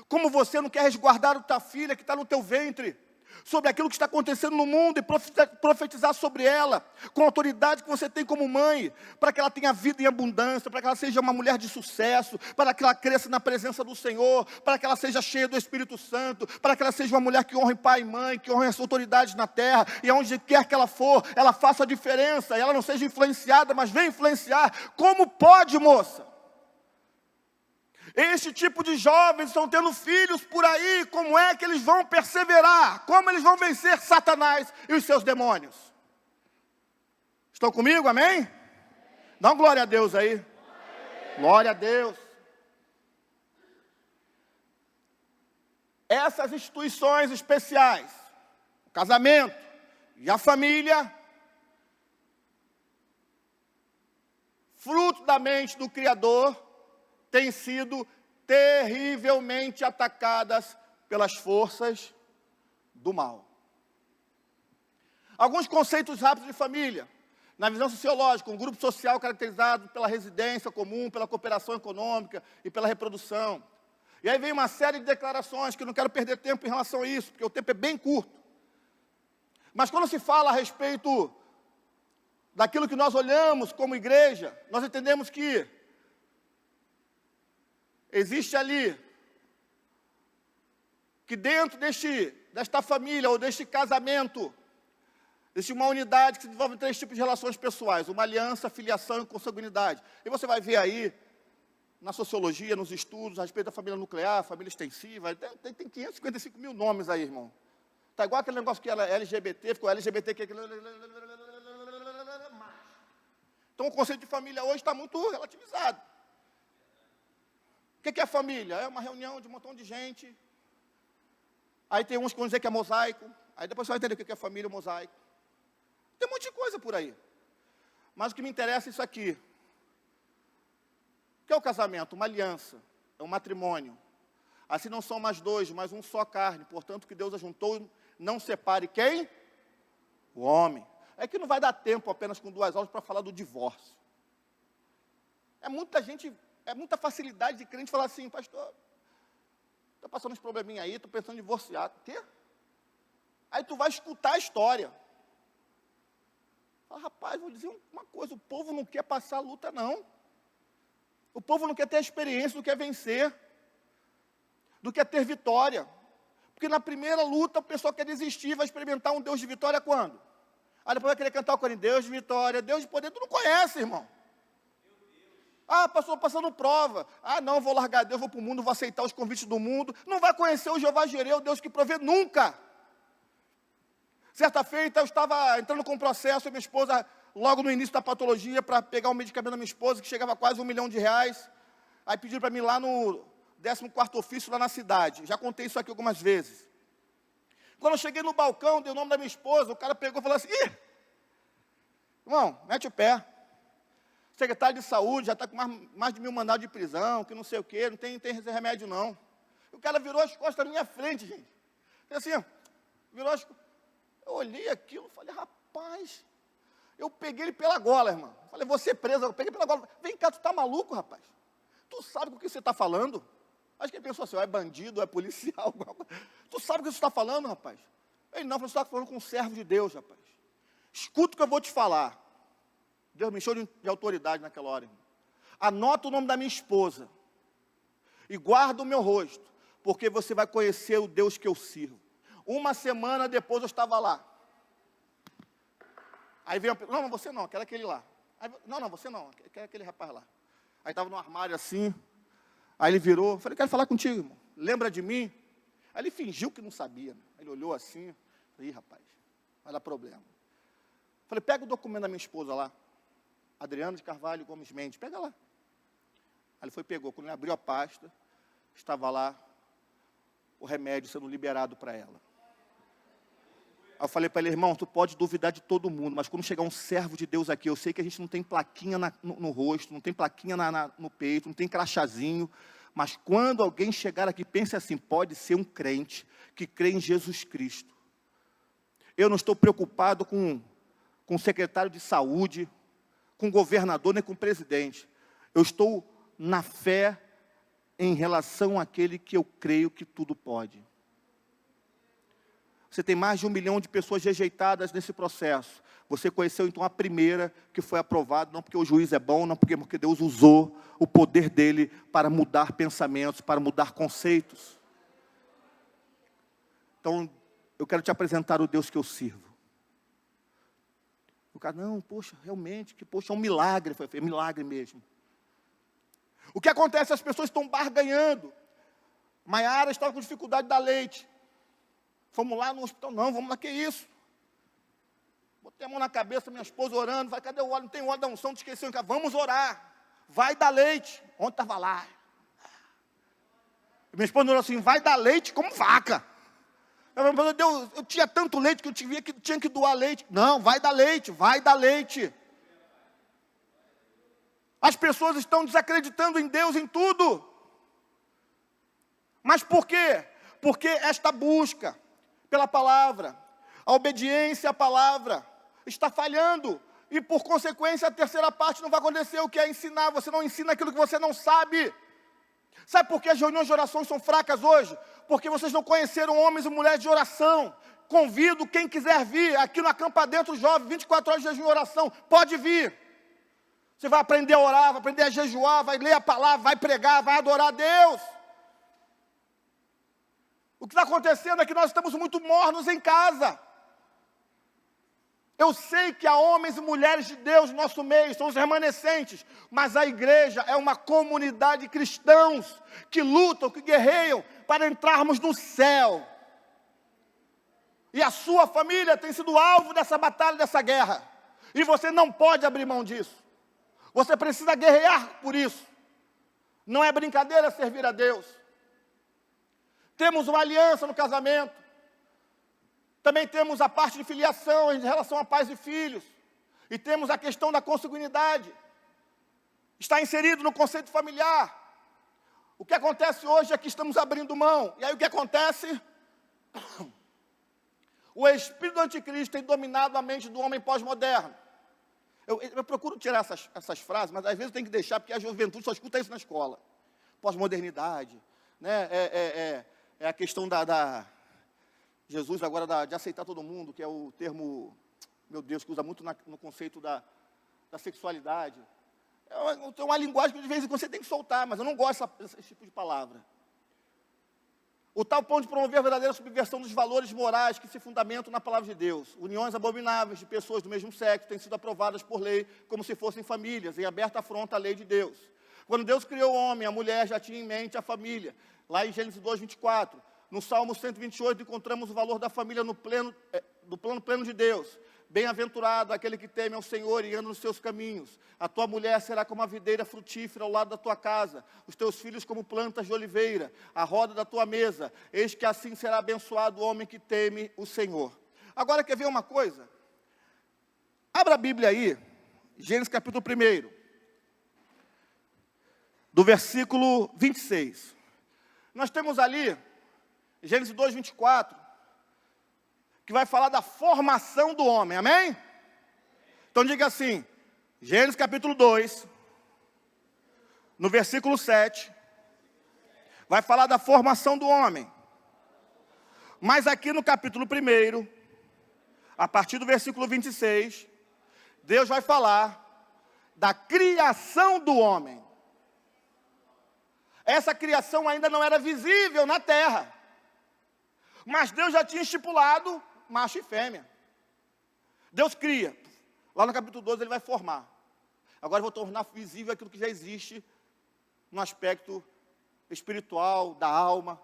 Como você não quer resguardar a tua filha que está no teu ventre, sobre aquilo que está acontecendo no mundo e profetizar sobre ela, com a autoridade que você tem como mãe, para que ela tenha vida em abundância, para que ela seja uma mulher de sucesso, para que ela cresça na presença do Senhor, para que ela seja cheia do Espírito Santo, para que ela seja uma mulher que honre pai e mãe, que honre as autoridades na terra, e aonde quer que ela for, ela faça a diferença, e ela não seja influenciada, mas venha influenciar. Como pode, moça? Este tipo de jovens estão tendo filhos por aí, como é que eles vão perseverar? Como eles vão vencer Satanás e os seus demônios? Estão comigo, amém? Dá uma glória a Deus aí. Glória a Deus. Essas instituições especiais, o casamento e a família, fruto da mente do Criador, têm sido terrivelmente atacadas pelas forças do mal. Alguns conceitos rápidos de família. Na visão sociológica, um grupo social caracterizado pela residência comum, pela cooperação econômica e pela reprodução. E aí vem uma série de declarações, que eu não quero perder tempo em relação a isso, porque o tempo é bem curto. Mas quando se fala a respeito daquilo que nós olhamos como igreja, nós entendemos que existe ali, que dentro desta família, ou deste casamento, existe uma unidade que se desenvolve em 3 tipos de relações pessoais: uma aliança, filiação e consanguinidade. E você vai ver aí, na sociologia, nos estudos, a respeito da família nuclear, família extensiva, tem 555 mil nomes aí, irmão. Está igual aquele negócio que era LGBT, ficou LGBT, que então o conceito de família hoje está muito relativizado. O que é família? É uma reunião de um montão de gente. Aí tem uns que vão dizer que é mosaico. Aí depois você vai entender o que é família, mosaico. Tem um monte de coisa por aí. Mas o que me interessa é isso aqui. O que é o casamento? Uma aliança. É um matrimônio. Assim não são mais 2, mas um só carne. Portanto, o que Deus ajuntou, não separe quem? O homem. É que não vai dar tempo apenas com 2 aulas para falar do divórcio. É muita facilidade de crente falar assim: pastor, estou passando uns probleminha aí, estou pensando em divorciar. O quê? Aí tu vai escutar a história. Fala, rapaz, vou dizer uma coisa, o povo não quer passar a luta, não. O povo não quer ter a experiência, não quer vencer, não quer ter vitória. Porque na primeira luta o pessoal quer desistir, vai experimentar um Deus de vitória quando? Aí depois vai querer cantar o corinho: Deus de vitória, Deus de poder. Tu não conhece, irmão. Ah, pastor, passando prova. Ah, não, vou largar Deus, vou para o mundo, vou aceitar os convites do mundo. Não vai conhecer o Jeová Jireh, o Deus que provê, nunca. Certa feita, eu estava entrando com um processo, e minha esposa, logo no início da patologia, para pegar um medicamento da minha esposa, que chegava a quase R$1 milhão. Aí pediram para mim lá no 14º ofício, lá na cidade. Já contei isso aqui algumas vezes. Quando eu cheguei no balcão, dei o nome da minha esposa, o cara pegou e falou assim: ih, irmão, mete o pé. Secretário de saúde já está com mais de 1000 mandados de prisão, que não sei o quê, não tem remédio não. O cara virou as costas na minha frente, gente. Assim, virou as costas. Eu olhei aquilo, falei, rapaz, eu peguei ele pela gola, irmão. Falei, você preso, eu peguei pela gola. Vem cá, tu tá maluco, rapaz? Tu sabe com o que você está falando? Acho que ele pensou assim: é bandido, é policial. Tu sabe o que você está falando, rapaz? Ele não, você está falando com um servo de Deus, rapaz. Escuta o que eu vou te falar. Deus me encheu de autoridade naquela hora, irmão. Anota o nome da minha esposa e guarda o meu rosto, porque você vai conhecer o Deus que eu sirvo. 1 semana depois eu estava lá. Aí veio, não, você não, quero aquele lá. Aí, não, você não, quero aquele rapaz lá. Aí estava no armário assim, aí ele virou, falei, quero falar contigo, irmão. Lembra de mim? Aí ele fingiu que não sabia. Aí ele olhou assim, falei, rapaz, vai dar problema. Falei, pega o documento da minha esposa lá. Adriano de Carvalho Gomes Mendes, pega lá. Aí ele foi e pegou. Quando ele abriu a pasta, estava lá o remédio sendo liberado para ela. Aí eu falei para ele, irmão, tu pode duvidar de todo mundo, mas quando chegar um servo de Deus aqui, eu sei que a gente não tem plaquinha no rosto, não tem plaquinha no peito, não tem crachazinho, mas quando alguém chegar aqui, pense assim, pode ser um crente que crê em Jesus Cristo. Eu não estou preocupado com o secretário de saúde, com o governador, nem com o presidente. Eu estou na fé em relação àquele que eu creio que tudo pode. Você tem mais de 1 milhão de pessoas rejeitadas nesse processo. Você conheceu então a primeira que foi aprovada, não porque o juiz é bom, não porque Deus usou o poder dele para mudar pensamentos, para mudar conceitos. Então, eu quero te apresentar o Deus que eu sirvo. O cara, não, poxa, realmente, é um milagre. Foi milagre mesmo. O que acontece? As pessoas estão barganhando. Maiara estava com dificuldade de dar leite. Fomos lá no hospital, não, vamos lá, que isso? Botei a mão na cabeça, minha esposa orando, vai, cadê o óleo? Não tem óleo da unção, te esqueceu, vamos orar. Vai dar leite. Ontem estava lá. Minha esposa orou assim, vai dar leite como vaca. Eu tinha tanto leite que eu tinha que doar leite. Não, vai dar leite, vai dar leite. As pessoas estão desacreditando em Deus em tudo. Mas por quê? Porque esta busca pela palavra, a obediência à palavra, está falhando. E por consequência a terceira parte não vai acontecer, o que é ensinar. Você não ensina aquilo que você não sabe. Sabe por que as reuniões de orações são fracas hoje? Porque vocês não conheceram homens e mulheres de oração. Convido quem quiser vir aqui no Acampa Dentro Jovem, 24 horas de jejum e oração, pode vir. Você vai aprender a orar, vai aprender a jejuar, vai ler a palavra, vai pregar, vai adorar a Deus. O que está acontecendo é que nós estamos muito mornos em casa. Eu sei que há homens e mulheres de Deus no nosso meio, são os remanescentes, mas a igreja é uma comunidade de cristãos que lutam, que guerreiam para entrarmos no céu. E a sua família tem sido alvo dessa batalha, dessa guerra. E você não pode abrir mão disso. Você precisa guerrear por isso. Não é brincadeira servir a Deus. Temos uma aliança no casamento. Também temos a parte de filiação em relação a pais e filhos. E temos a questão da consanguinidade. Está inserido no conceito familiar. O que acontece hoje é que estamos abrindo mão. E aí o que acontece? O espírito do anticristo tem dominado a mente do homem pós-moderno. Eu procuro tirar essas frases, mas às vezes eu tenho que deixar, porque a juventude só escuta isso na escola. Pós-modernidade, né? É a questão Jesus agora de aceitar todo mundo, que é o termo, meu Deus, que usa muito no conceito da sexualidade. É uma linguagem que de vez em quando você tem que soltar, mas eu não gosto desse tipo de palavra. O tal ponto de promover a verdadeira subversão dos valores morais que se fundamentam na palavra de Deus. Uniões abomináveis de pessoas do mesmo sexo têm sido aprovadas por lei como se fossem famílias, em aberta afronta à lei de Deus. Quando Deus criou o homem, a mulher já tinha em mente a família. Lá em Gênesis 2, 24. No Salmo 128, encontramos o valor da família do plano pleno de Deus. Bem-aventurado aquele que teme ao Senhor e anda nos seus caminhos. A tua mulher será como a videira frutífera ao lado da tua casa, os teus filhos como plantas de oliveira, a roda da tua mesa. Eis que assim será abençoado o homem que teme o Senhor. Agora, quer ver uma coisa? Abra a Bíblia aí, Gênesis capítulo 1, do versículo 26. Nós temos ali, Gênesis 2, 24, que vai falar da formação do homem, amém? Então diga assim, Gênesis capítulo 2, no versículo 7, vai falar da formação do homem. Mas aqui no capítulo 1, a partir do versículo 26, Deus vai falar da criação do homem. Essa criação ainda não era visível na terra. Mas Deus já tinha estipulado macho e fêmea. Deus cria. Lá no capítulo 12 ele vai formar. Agora eu vou tornar visível aquilo que já existe no aspecto espiritual, da alma.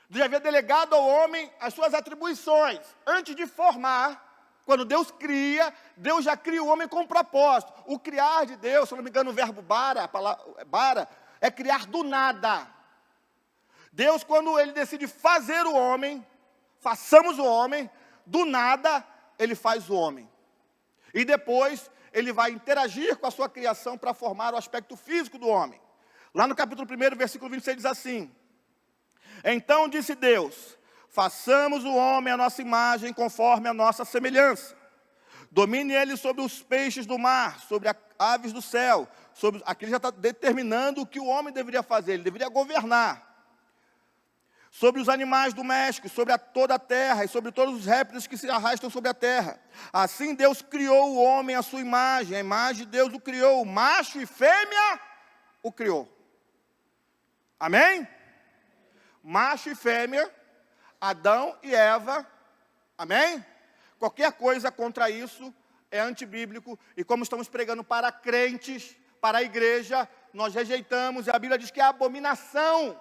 Deus havia delegado ao homem as suas atribuições. Antes de formar, Quando Deus cria, Deus já cria o homem com um propósito. O criar de Deus, se não me engano, o verbo bara, a palavra bara, é criar do nada. Deus, quando Ele decide fazer o homem, façamos o homem, do nada, Ele faz o homem. E depois, Ele vai interagir com a sua criação para formar o aspecto físico do homem. Lá no capítulo 1, versículo 26, diz assim: então disse Deus: façamos o homem à nossa imagem, conforme a nossa semelhança. Domine ele sobre os peixes do mar, sobre as aves do céu. Aqui ele já está determinando o que o homem deveria fazer, ele deveria governar. Sobre os animais domésticos, sobre toda a terra, e sobre todos os répteis que se arrastam sobre a terra. Assim Deus criou o homem à sua imagem, a imagem de Deus o criou, macho e fêmea o criou. Amém? Macho e fêmea, Adão e Eva, amém? Qualquer coisa contra isso é antibíblico, e como estamos pregando para crentes, para a igreja, nós rejeitamos, e a Bíblia diz que é abominação.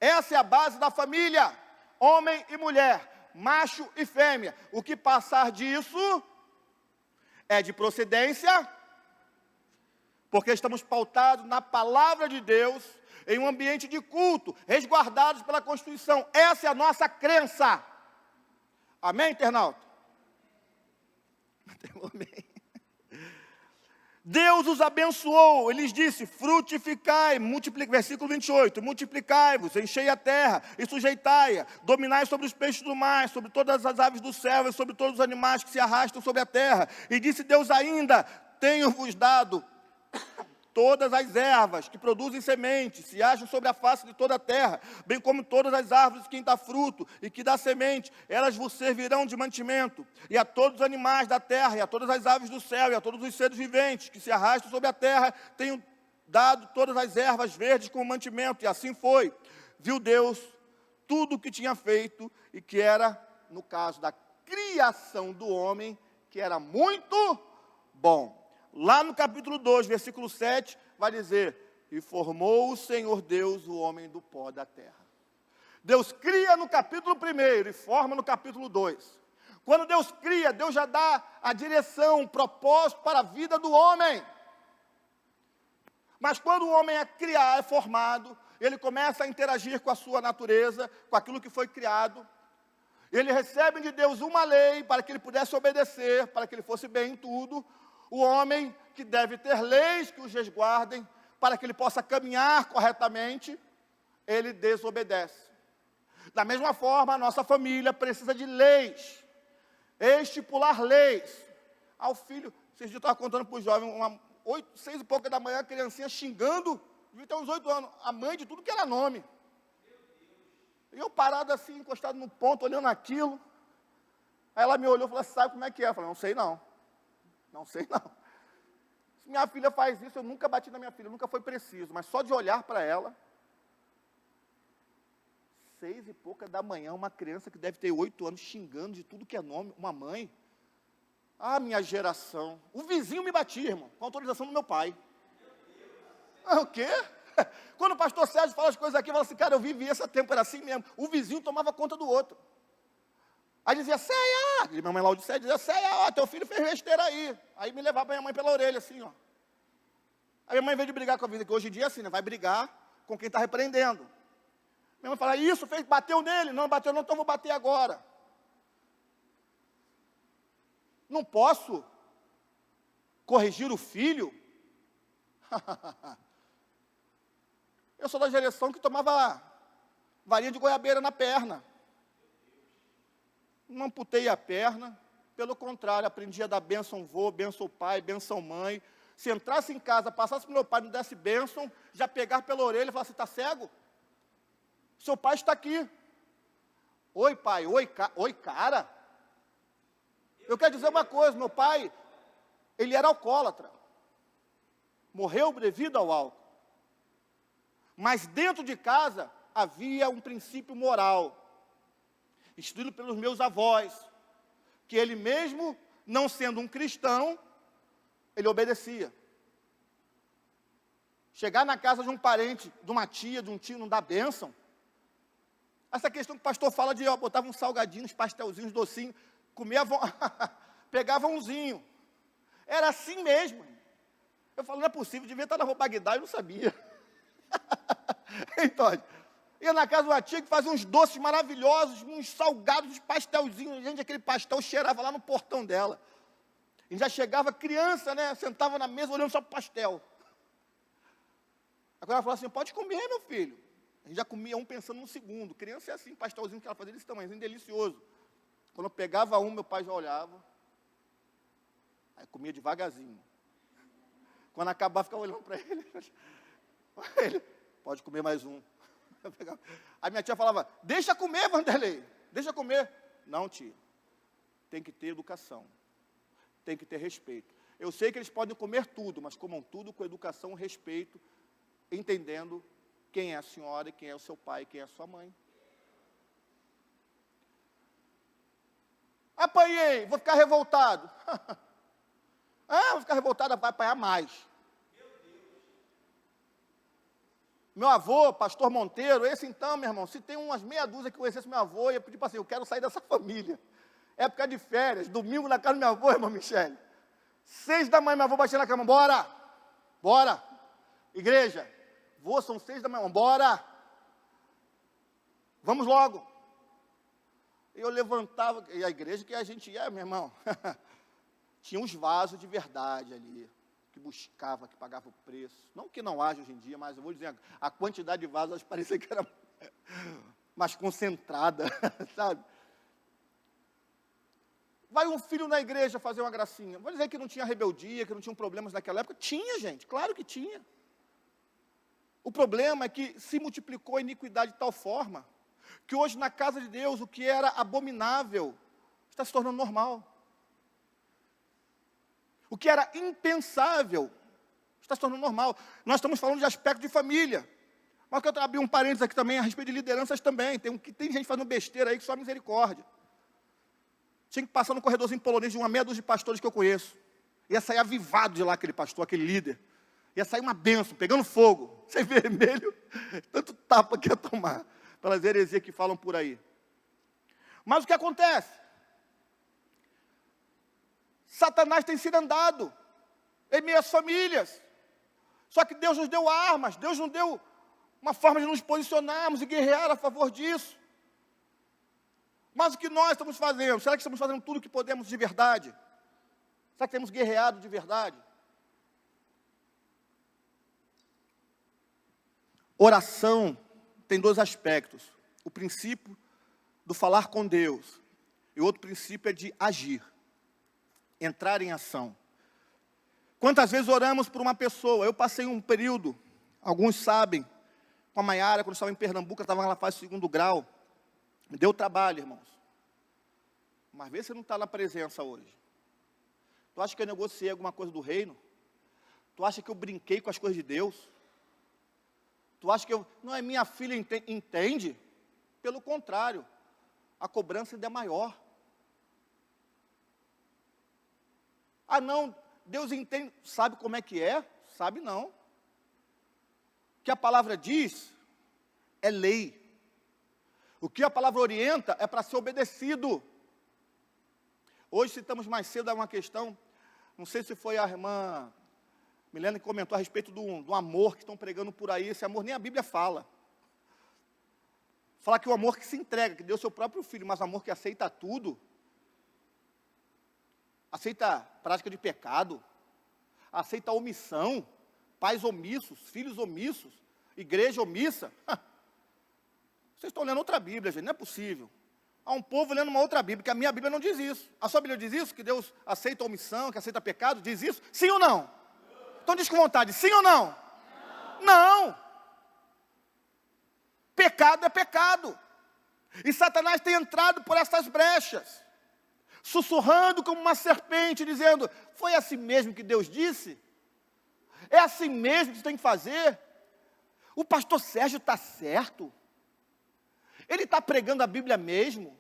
Essa é a base da família, homem e mulher, macho e fêmea. O que passar disso é de procedência, porque estamos pautados na palavra de Deus, em um ambiente de culto, resguardados pela Constituição. Essa é a nossa crença. Amém, internauta? Amém. Deus os abençoou, Ele lhes disse: frutificai, multiplicai, versículo 28, multiplicai-vos, enchei a terra e sujeitai-a, dominai sobre os peixes do mar, sobre todas as aves do céu e sobre todos os animais que se arrastam sobre a terra. E disse Deus ainda: tenho-vos dado todas as ervas que produzem sementes, se acham sobre a face de toda a terra, bem como todas as árvores que dão fruto e que dá semente, elas vos servirão de mantimento. E a todos os animais da terra, e a todas as aves do céu, e a todos os seres viventes que se arrastam sobre a terra, tenho dado todas as ervas verdes como mantimento. E assim foi. Viu Deus tudo o que tinha feito, e que era, no caso da criação do homem, que era muito bom. Lá no capítulo 2, versículo 7, vai dizer: e formou o Senhor Deus o homem do pó da terra. Deus cria no capítulo 1 e forma no capítulo 2. Quando Deus cria, Deus já dá a direção, o propósito para a vida do homem. Mas quando o homem é formado, ele começa a interagir com a sua natureza, com aquilo que foi criado. Ele recebe de Deus uma lei para que ele pudesse obedecer, para que ele fosse bem em tudo. O homem que deve ter leis que os resguardem, para que ele possa caminhar corretamente, ele desobedece. Da mesma forma, a nossa família precisa de leis, estipular leis. O filho, vocês já estavam contando para os jovens, 6 e pouca da manhã, a criancinha xingando, devia ter uns 8 anos, a mãe de tudo que era nome. E eu parado assim, encostado no ponto, olhando aquilo. Aí ela me olhou e falou: sabe como é que é? Eu falei: não sei não. Não sei não. Se minha filha faz isso, eu nunca bati na minha filha, nunca foi preciso, mas só de olhar para ela, 6 e pouca da manhã, uma criança que deve ter 8 anos, xingando de tudo que é nome, uma mãe. Minha geração. O vizinho me batia, irmão, com autorização do meu pai. O quê? Quando o pastor Sérgio fala as coisas aqui, fala assim: cara, eu vivi esse tempo, era assim mesmo. O vizinho tomava conta do outro. Aí dizia: Ceia! Minha mãe lá dizia: Ceia, teu filho fez besteira aí. Aí me levava minha mãe pela orelha, assim, ó. Aí minha mãe veio de brigar com a vida, que hoje em dia é assim, né? Vai brigar com quem está repreendendo. Minha mãe fala: isso, bateu nele? Não bateu não, então vou bater agora. Não posso corrigir o filho? Eu sou da geração que tomava varinha de goiabeira na perna. Não amputei a perna, pelo contrário, aprendi a dar bênção vô, bênção pai, bênção mãe. Se entrasse em casa, passasse para o meu pai, não desse bênção, já pegar pela orelha e falar: você está cego? Seu pai está aqui. Oi pai, oi cara. Eu quero dizer uma coisa: meu pai, ele era alcoólatra. Morreu devido ao álcool. Mas dentro de casa havia um princípio moral, instruído pelos meus avós, que ele mesmo, não sendo um cristão, ele obedecia. Chegar na casa de um parente, de uma tia, de um tio, não dá bênção. Essa questão que o pastor fala de, botava um salgadinho, uns pastelzinhos, docinhos, comia pegava umzinho. Era assim mesmo. Eu falo, não é possível, devia estar na Rua Bagdá, eu não sabia. Então, ia na casa do uma tia que fazia uns doces maravilhosos, uns salgados, uns pastelzinhos. Gente, aquele pastel cheirava lá no portão dela. E já chegava criança, né? Sentava na mesa olhando só para o pastel. Agora ela falava assim, pode comer, meu filho. A gente já comia um pensando no segundo. Criança é assim, pastelzinho que ela fazia desse tamanhozinho, delicioso. Quando eu pegava um, meu pai já olhava. Aí comia devagarzinho. Quando acabava, ficava olhando para ele. Ele, pode comer mais um. Aí minha tia falava, deixa comer, Vanderlei. Deixa comer. Não, tia. Tem que ter educação. Tem que ter respeito. Eu sei que eles podem comer tudo, mas comam tudo com educação e respeito, entendendo quem é a senhora, quem é o seu pai, quem é a sua mãe. Apanhei, vou ficar revoltado. Vou ficar revoltado, vai apanhar mais. Meu avô, pastor Monteiro, esse então, meu irmão, se tem umas meia dúzia que conhecesse meu avô, eu ia pedir para assim, eu quero sair dessa família. Época de férias, domingo na casa do meu avô, irmão Michele. 6 da manhã, meu avô batia na cama, bora, bora. Igreja, vô, são 6 da manhã, bora. Vamos logo. Eu levantava, e a igreja que a gente ia, meu irmão, tinha uns vasos de verdade ali, que buscava, que pagava o preço. Não que não haja hoje em dia, mas eu vou dizer, a quantidade de vasos parecia que era mais concentrada, sabe? Vai um filho na igreja fazer uma gracinha. Vou dizer que não tinha rebeldia, que não tinha problemas naquela época. Tinha, gente, claro que tinha. O problema é que se multiplicou a iniquidade de tal forma, que hoje na casa de Deus, o que era abominável, está se tornando normal. O que era impensável, está se tornando normal. Nós estamos falando de aspecto de família. Mas eu quero abrir um parênteses aqui também, a respeito de lideranças também. Tem gente fazendo besteira aí que só misericórdia. Tinha que passar no corredorzinho polonês de uma meia dúzia de pastores que eu conheço. Ia sair avivado de lá aquele pastor, aquele líder. Ia sair uma bênção, pegando fogo. Sem vermelho, tanto tapa que ia tomar. Pelas heresias que falam por aí. Mas o que acontece? Satanás tem sido andado em meio às famílias. Só que Deus nos deu armas, Deus nos deu uma forma de nos posicionarmos e guerrear a favor disso. Mas o que nós estamos fazendo? Será que estamos fazendo tudo o que podemos de verdade? Será que temos guerreado de verdade? Oração tem 2 aspectos. O princípio do falar com Deus. E o outro princípio é de agir. Entrar em ação. Quantas vezes oramos por uma pessoa? Eu passei um período, alguns sabem, com a Maiara, quando eu estava em Pernambuco, eu estava na fase de 2º grau. Me deu trabalho, irmãos. Mas vê se não está na presença hoje. Tu acha que eu negociei alguma coisa do reino? Tu acha que eu brinquei com as coisas de Deus? Tu acha que eu... Não é minha filha, entende? Pelo contrário, a cobrança ainda é maior. Ah não, Deus entende, sabe como é que é? Sabe não. O que a palavra diz é lei. O que a palavra orienta é para ser obedecido. Hoje citamos mais cedo uma questão, não sei se foi a irmã Milena que comentou a respeito do amor que estão pregando por aí. Esse amor nem a Bíblia fala. Fala que o amor que se entrega, que deu seu próprio filho, mas o amor que aceita tudo, aceita prática de pecado, aceita omissão, pais omissos, filhos omissos, igreja omissa. Vocês estão lendo outra Bíblia, gente, não é possível. Há um povo lendo uma outra Bíblia, que a minha Bíblia não diz isso. A sua Bíblia diz isso? Que Deus aceita omissão, que aceita pecado? Diz isso? Sim ou não? Então diz com vontade, sim ou não? Não! Pecado é pecado. E Satanás tem entrado por essas brechas, sussurrando como uma serpente, dizendo, foi assim mesmo que Deus disse? É assim mesmo que você tem que fazer? O pastor Sérgio está certo? Ele está pregando a Bíblia mesmo?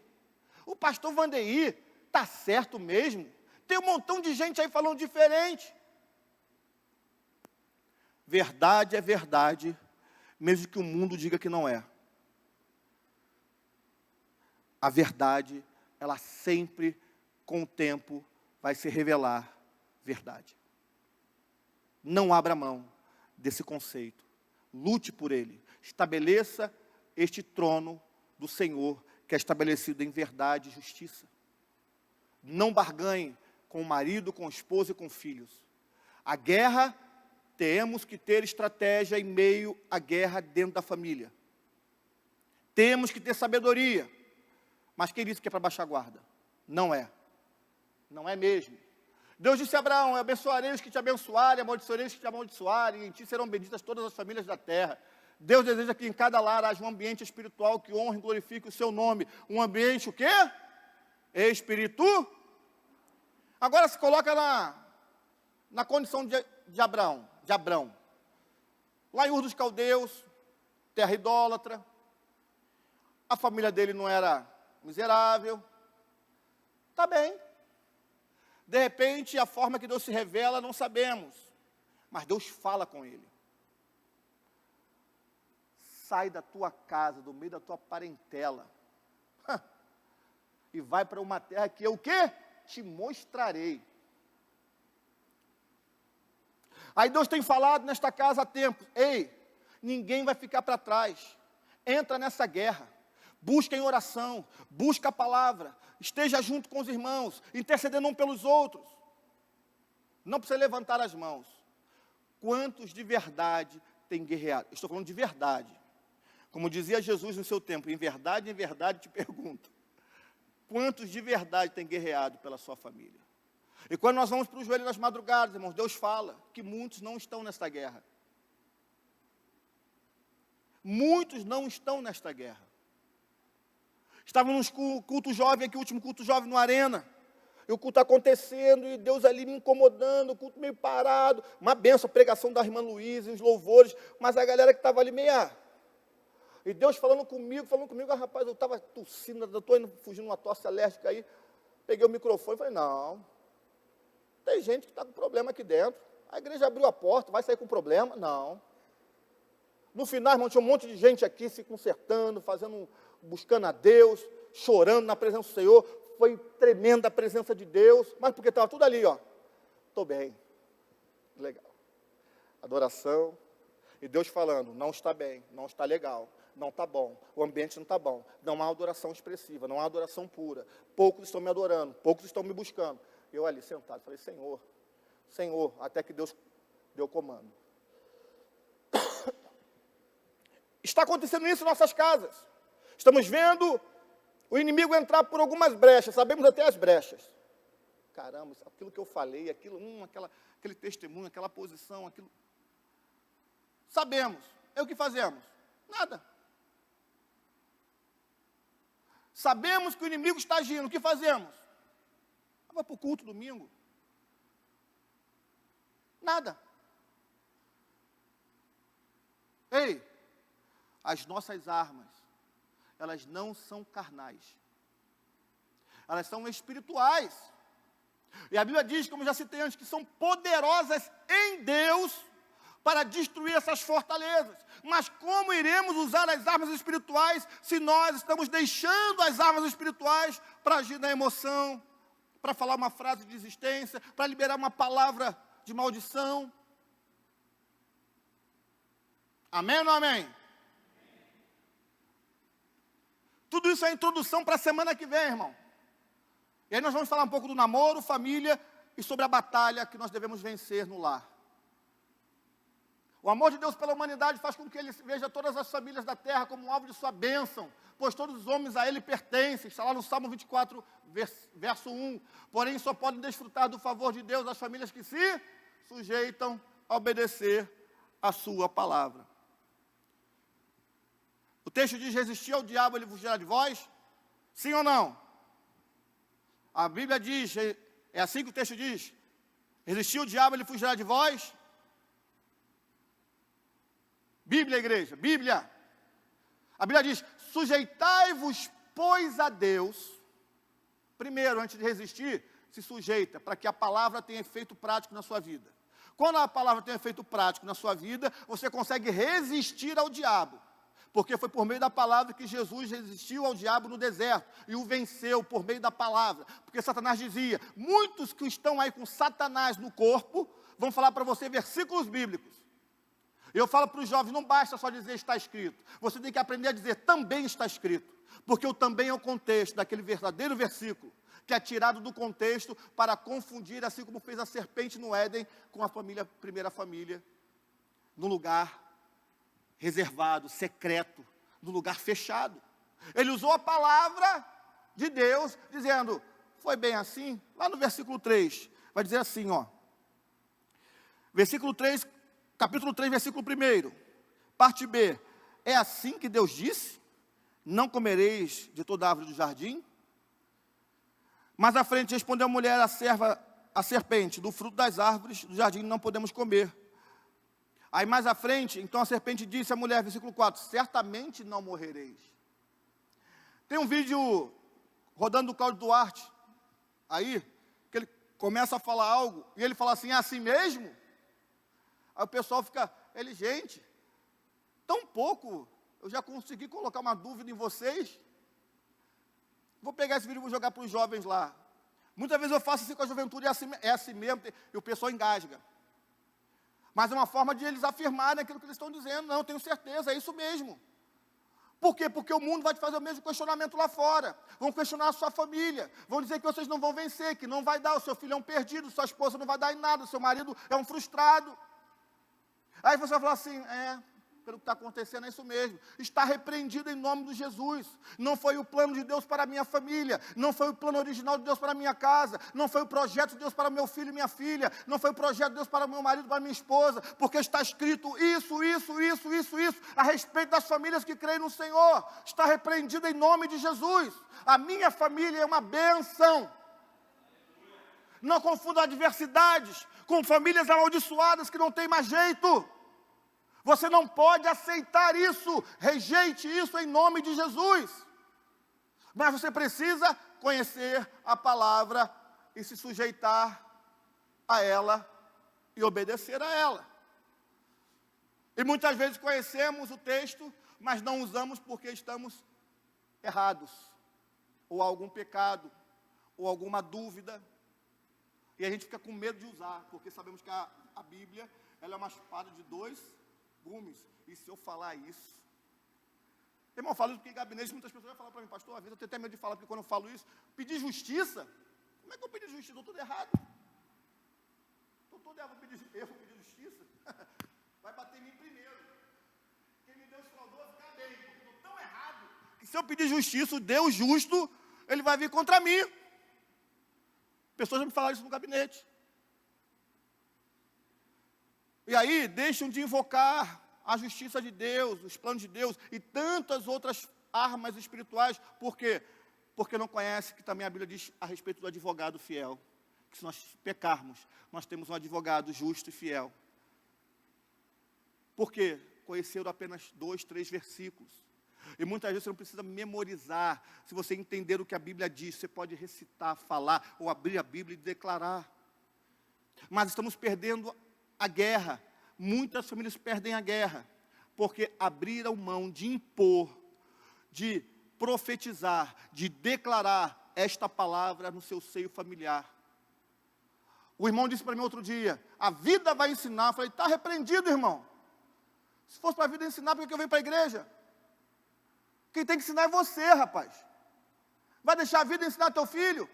O pastor Vandeir está certo mesmo? Tem um montão de gente aí falando diferente. Verdade é verdade, mesmo que o mundo diga que não é. A verdade, ela sempre, com o tempo, vai se revelar verdade. Não abra mão desse conceito. Lute por ele. Estabeleça este trono do Senhor, que é estabelecido em verdade e justiça. Não barganhe com o marido, com a esposa e com filhos. A guerra, temos que ter estratégia em meio à guerra dentro da família. Temos que ter sabedoria. Mas quem disse que é para baixar a guarda? Não é. Não é mesmo. Deus disse a Abraão: eu abençoarei os que te abençoarem, amaldiçoarei os que te amaldiçoarem, e em ti serão benditas todas as famílias da terra. Deus deseja que em cada lar haja um ambiente espiritual que honre e glorifique o seu nome. Um ambiente o quê? Espírito. Agora se coloca na condição de Abraão. Lá em Ur dos Caldeus, terra idólatra. A família dele não era miserável. Está bem. De repente, a forma que Deus se revela, não sabemos. Mas Deus fala com ele. Sai da tua casa, do meio da tua parentela. E vai para uma terra que eu o quê? Te mostrarei. Aí Deus tem falado nesta casa há tempos. Ei, ninguém vai ficar para trás. Entra nessa guerra. Busca em oração. Busca a palavra. Esteja junto com os irmãos, intercedendo um pelos outros. Não precisa levantar as mãos. Quantos de verdade têm guerreado? Estou falando de verdade. Como dizia Jesus no seu tempo, em verdade te pergunto. Quantos de verdade têm guerreado pela sua família? E quando nós vamos para o joelho das madrugadas, irmãos, Deus fala que muitos não estão nesta guerra. Muitos não estão nesta guerra. Estávamos no culto jovem aqui, o último culto jovem no Arena. E o culto acontecendo, e Deus ali me incomodando, o culto meio parado. Uma benção, a pregação da irmã Luísa, os louvores. Mas a galera que estava ali meia... E Deus falando comigo, rapaz, eu estava tossindo, eu estou fugindo de uma tosse alérgica aí. Peguei o microfone e falei, não, tem gente que está com problema aqui dentro. A igreja abriu a porta, vai sair com problema? Não. No final, irmão, tinha um monte de gente aqui se consertando, buscando a Deus, chorando na presença do Senhor. Foi tremenda a presença de Deus, mas porque estava tudo ali, ó. Estou bem. Legal. Adoração. E Deus falando, não está bem, não está legal, não está bom, o ambiente não está bom, não há adoração expressiva, não há adoração pura, poucos estão me adorando, poucos estão me buscando. Eu ali sentado, falei, Senhor, até que Deus deu comando. Está acontecendo isso em nossas casas. Estamos vendo o inimigo entrar por algumas brechas, sabemos até as brechas. Caramba, aquilo que eu falei, aquele testemunho, aquela posição, aquilo... Sabemos. É o que fazemos? Nada. Sabemos que o inimigo está agindo. O que fazemos? Vai para o culto domingo. Nada. Ei, as nossas armas, elas não são carnais. Elas são espirituais. E a Bíblia diz, como já citei antes, que são poderosas em Deus para destruir essas fortalezas. Mas como iremos usar as armas espirituais se nós estamos deixando as armas espirituais para agir na emoção, para falar uma frase de desistência, para liberar uma palavra de maldição? Amém ou não amém? Tudo isso é introdução para a semana que vem, irmão. E aí nós vamos falar um pouco do namoro, família e sobre a batalha que nós devemos vencer no lar. O amor de Deus pela humanidade faz com que Ele veja todas as famílias da terra como um alvo de sua bênção, pois todos os homens a Ele pertencem. Está lá no Salmo 24, verso 1. Porém, só podem desfrutar do favor de Deus as famílias que se sujeitam a obedecer a sua palavra. O texto diz, resistir ao diabo, ele fugirá de vós? Sim ou não? A Bíblia diz, é assim que o texto diz, resistir ao diabo, ele fugirá de vós? Bíblia, igreja, Bíblia. A Bíblia diz, sujeitai-vos, pois, a Deus. Primeiro, antes de resistir, se sujeita, para que a palavra tenha efeito prático na sua vida. Quando a palavra tem efeito prático na sua vida, você consegue resistir ao diabo. Porque foi por meio da palavra que Jesus resistiu ao diabo no deserto e o venceu por meio da palavra. Porque Satanás dizia, muitos que estão aí com Satanás no corpo, vão falar para você versículos bíblicos. Eu falo para os jovens, não basta só dizer está escrito. Você tem que aprender a dizer também está escrito. Porque o também é o contexto daquele verdadeiro versículo, que é tirado do contexto para confundir, assim como fez a serpente no Éden com a primeira família, no lugar reservado, secreto, no lugar fechado. Ele usou a palavra de Deus, dizendo, foi bem assim? Lá no versículo 3, vai dizer assim, ó. Versículo 3, capítulo 3, versículo 1, parte B. É assim que Deus disse? Não comereis de toda árvore do jardim? Mais à frente respondeu a mulher, a serpente, do fruto das árvores do jardim não podemos comer. Aí mais à frente, então a serpente disse à mulher, versículo 4, certamente não morrereis. Tem um vídeo rodando do Cláudio Duarte, aí, que ele começa a falar algo, e ele fala assim, é assim mesmo? Aí o pessoal fica, gente, tão pouco, eu já consegui colocar uma dúvida em vocês. Vou pegar esse vídeo e vou jogar para os jovens lá. Muitas vezes eu faço assim com a juventude, é assim mesmo, e o pessoal engasga. Mas é uma forma de eles afirmarem aquilo que eles estão dizendo. Não, eu tenho certeza, é isso mesmo. Por quê? Porque o mundo vai te fazer o mesmo questionamento lá fora. Vão questionar a sua família. Vão dizer que vocês não vão vencer, que não vai dar, o seu filho é um perdido, sua esposa não vai dar em nada, o seu marido é um frustrado. Aí você vai falar assim, pelo que está acontecendo, é isso mesmo. Está repreendido em nome de Jesus. Não foi o plano de Deus para a minha família. Não foi o plano original de Deus para a minha casa. Não foi o projeto de Deus para o meu filho e minha filha. Não foi o projeto de Deus para o meu marido e para a minha esposa. Porque está escrito isso a respeito das famílias que creem no Senhor. Está repreendido em nome de Jesus. A minha família é uma bênção. Não confunda adversidades com famílias amaldiçoadas que não têm mais jeito. Você não pode aceitar isso, rejeite isso em nome de Jesus. Mas você precisa conhecer a palavra e se sujeitar a ela e obedecer a ela. E muitas vezes conhecemos o texto, mas não usamos porque estamos errados, ou algum pecado, ou alguma dúvida. E a gente fica com medo de usar, porque sabemos que a Bíblia ela é uma espada de dois gumes. E se eu falar isso? Irmão, eu falo isso porque em gabinete muitas pessoas vão falar para mim, pastor, às vezes eu tenho até medo de falar, porque quando eu falo isso, pedir justiça? Como é que eu pedi justiça? Estou tudo errado. Estou todo errado, eu vou pedir justiça? Vai bater em mim primeiro. Quem me deu esse fraudou vai ficar bem, porque eu estou tão errado, que se eu pedir justiça, o Deus justo, ele vai vir contra mim. Pessoas já me falaram isso no gabinete. E aí, deixam de invocar a justiça de Deus, os planos de Deus e tantas outras armas espirituais. Por quê? Porque não conhece que também a Bíblia diz a respeito do advogado fiel. Que se nós pecarmos, nós temos um advogado justo e fiel. Por quê? Conheceram apenas 2, 3 versículos. E muitas vezes você não precisa memorizar. Se você entender o que a Bíblia diz, você pode recitar, falar, ou abrir a Bíblia e declarar. Mas estamos perdendo a guerra. Muitas famílias perdem a guerra, porque abriram mão de impor, de profetizar, de declarar esta palavra no seu seio familiar. O irmão disse para mim outro dia, a vida vai ensinar. Eu falei, está repreendido, irmão. Se fosse para a vida ensinar, por que eu venho para a igreja? Quem tem que ensinar é você, rapaz. Vai deixar a vida ensinar teu filho?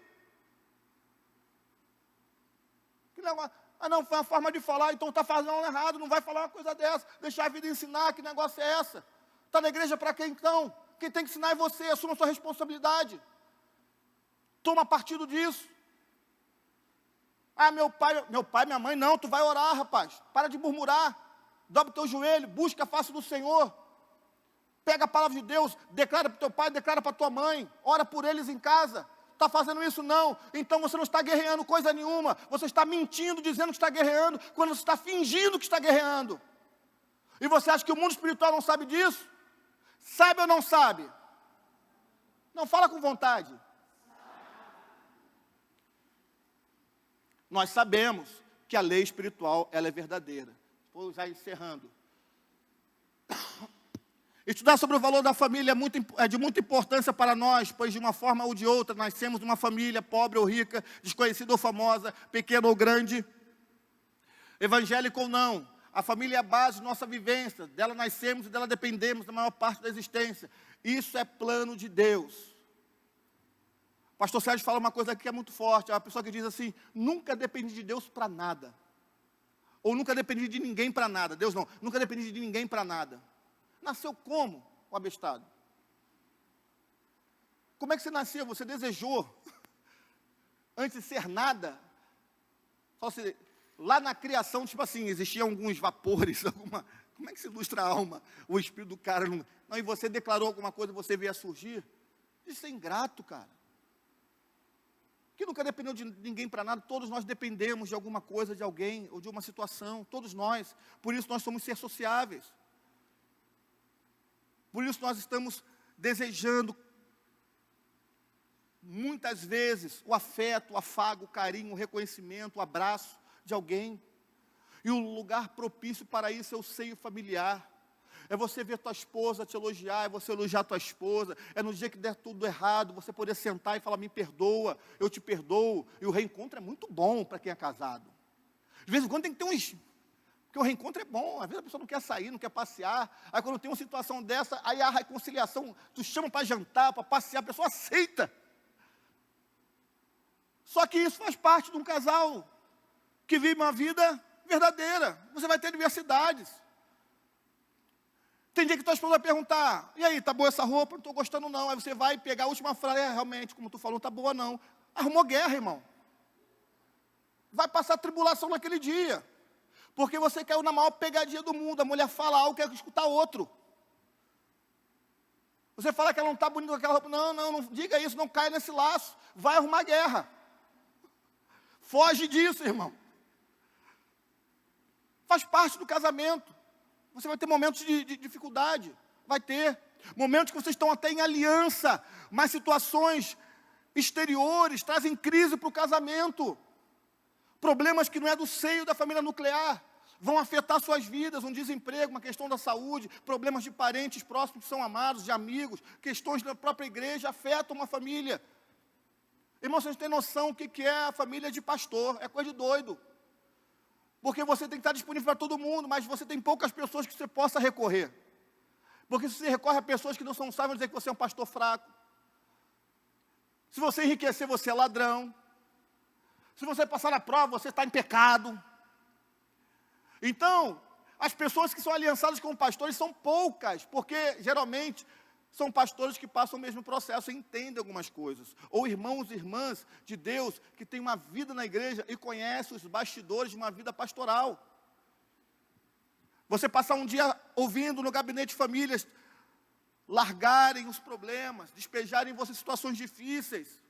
Que negócio? Ah, não, foi uma forma de falar, então está fazendo errado, não vai falar uma coisa dessa. Deixar a vida ensinar, que negócio é essa? Está na igreja para quem então? Quem tem que ensinar é você, assuma a sua responsabilidade. Toma partido disso. Ah, meu pai, minha mãe, não, tu vai orar, rapaz. Para de murmurar. Dobre teu joelho, busca a face do Senhor. Pega a palavra de Deus, declara para o teu pai, declara para a tua mãe. Ora por eles em casa. Está fazendo isso? Não. Então você não está guerreando coisa nenhuma. Você está mentindo, dizendo que está guerreando, quando você está fingindo que está guerreando. E você acha que o mundo espiritual não sabe disso? Sabe ou não sabe? Não, fala com vontade. Nós sabemos que a lei espiritual ela é verdadeira. Estou já encerrando. Estudar sobre o valor da família é de muita importância para nós, pois de uma forma ou de outra, nascemos numa família pobre ou rica, desconhecida ou famosa, pequena ou grande, evangélica ou não. A família é a base de nossa vivência, dela nascemos e dela dependemos na maior parte da existência. Isso é plano de Deus. O pastor Sérgio fala uma coisa aqui que é muito forte, é uma pessoa que diz assim, nunca dependi de Deus para nada. Ou nunca dependi de ninguém para nada. Deus não, nunca dependi de ninguém para nada. Nasceu como, o abestado? Como é que você nasceu? Você desejou, antes de ser nada? Só se, lá na criação, tipo assim, existiam alguns vapores, como é que se ilustra a alma? O espírito do cara, não, e você declarou alguma coisa, você veio a surgir? Isso é ingrato, cara. Que nunca dependeu de ninguém para nada, todos nós dependemos de alguma coisa, de alguém, ou de uma situação, todos nós. Por isso nós somos seres sociáveis. Por isso nós estamos desejando, muitas vezes, o afeto, o afago, o carinho, o reconhecimento, o abraço de alguém. E o lugar propício para isso é o seio familiar. É você ver tua esposa te elogiar, é você elogiar tua esposa. É no dia que der tudo errado, você poder sentar e falar, me perdoa, eu te perdoo. E o reencontro é muito bom para quem é casado. De vez em quando tem que ter uns... Porque o reencontro é bom, às vezes a pessoa não quer sair, não quer passear. Aí quando tem uma situação dessa, aí a reconciliação, tu chama para jantar, para passear, a pessoa aceita. Só que isso faz parte de um casal que vive uma vida verdadeira. Você vai ter diversidades. Tem dia que tua esposa vai perguntar, e aí, tá boa essa roupa? Não estou gostando não. Aí você vai pegar a última frase, realmente, como tu falou, não tá boa não. Arrumou guerra, irmão. Vai passar tribulação naquele dia. Porque você caiu na maior pegadinha do mundo. A mulher fala algo, quer escutar outro. Você fala que ela não está bonita com aquela roupa. Não diga isso, não caia nesse laço. Vai arrumar guerra. Foge disso, irmão. Faz parte do casamento. Você vai ter momentos de dificuldade. Vai ter. Momentos que vocês estão até em aliança. Mas situações exteriores trazem crise para o casamento. Problemas que não é do seio da família nuclear, vão afetar suas vidas, um desemprego, uma questão da saúde, problemas de parentes próximos que são amados, de amigos, questões da própria igreja afetam uma família. Irmãos, vocês têm noção o que é a família de pastor, é coisa de doido. Porque você tem que estar disponível para todo mundo, mas você tem poucas pessoas que você possa recorrer. Porque se você recorre a pessoas que não são sábias, vão dizer que você é um pastor fraco. Se você enriquecer, você é ladrão. Se você passar na prova, você está em pecado. Então, as pessoas que são aliançadas com pastores são poucas, porque geralmente são pastores que passam o mesmo processo e entendem algumas coisas. Ou irmãos e irmãs de Deus que têm uma vida na igreja e conhecem os bastidores de uma vida pastoral. Você passar um dia ouvindo no gabinete de famílias largarem os problemas, despejarem em você situações difíceis.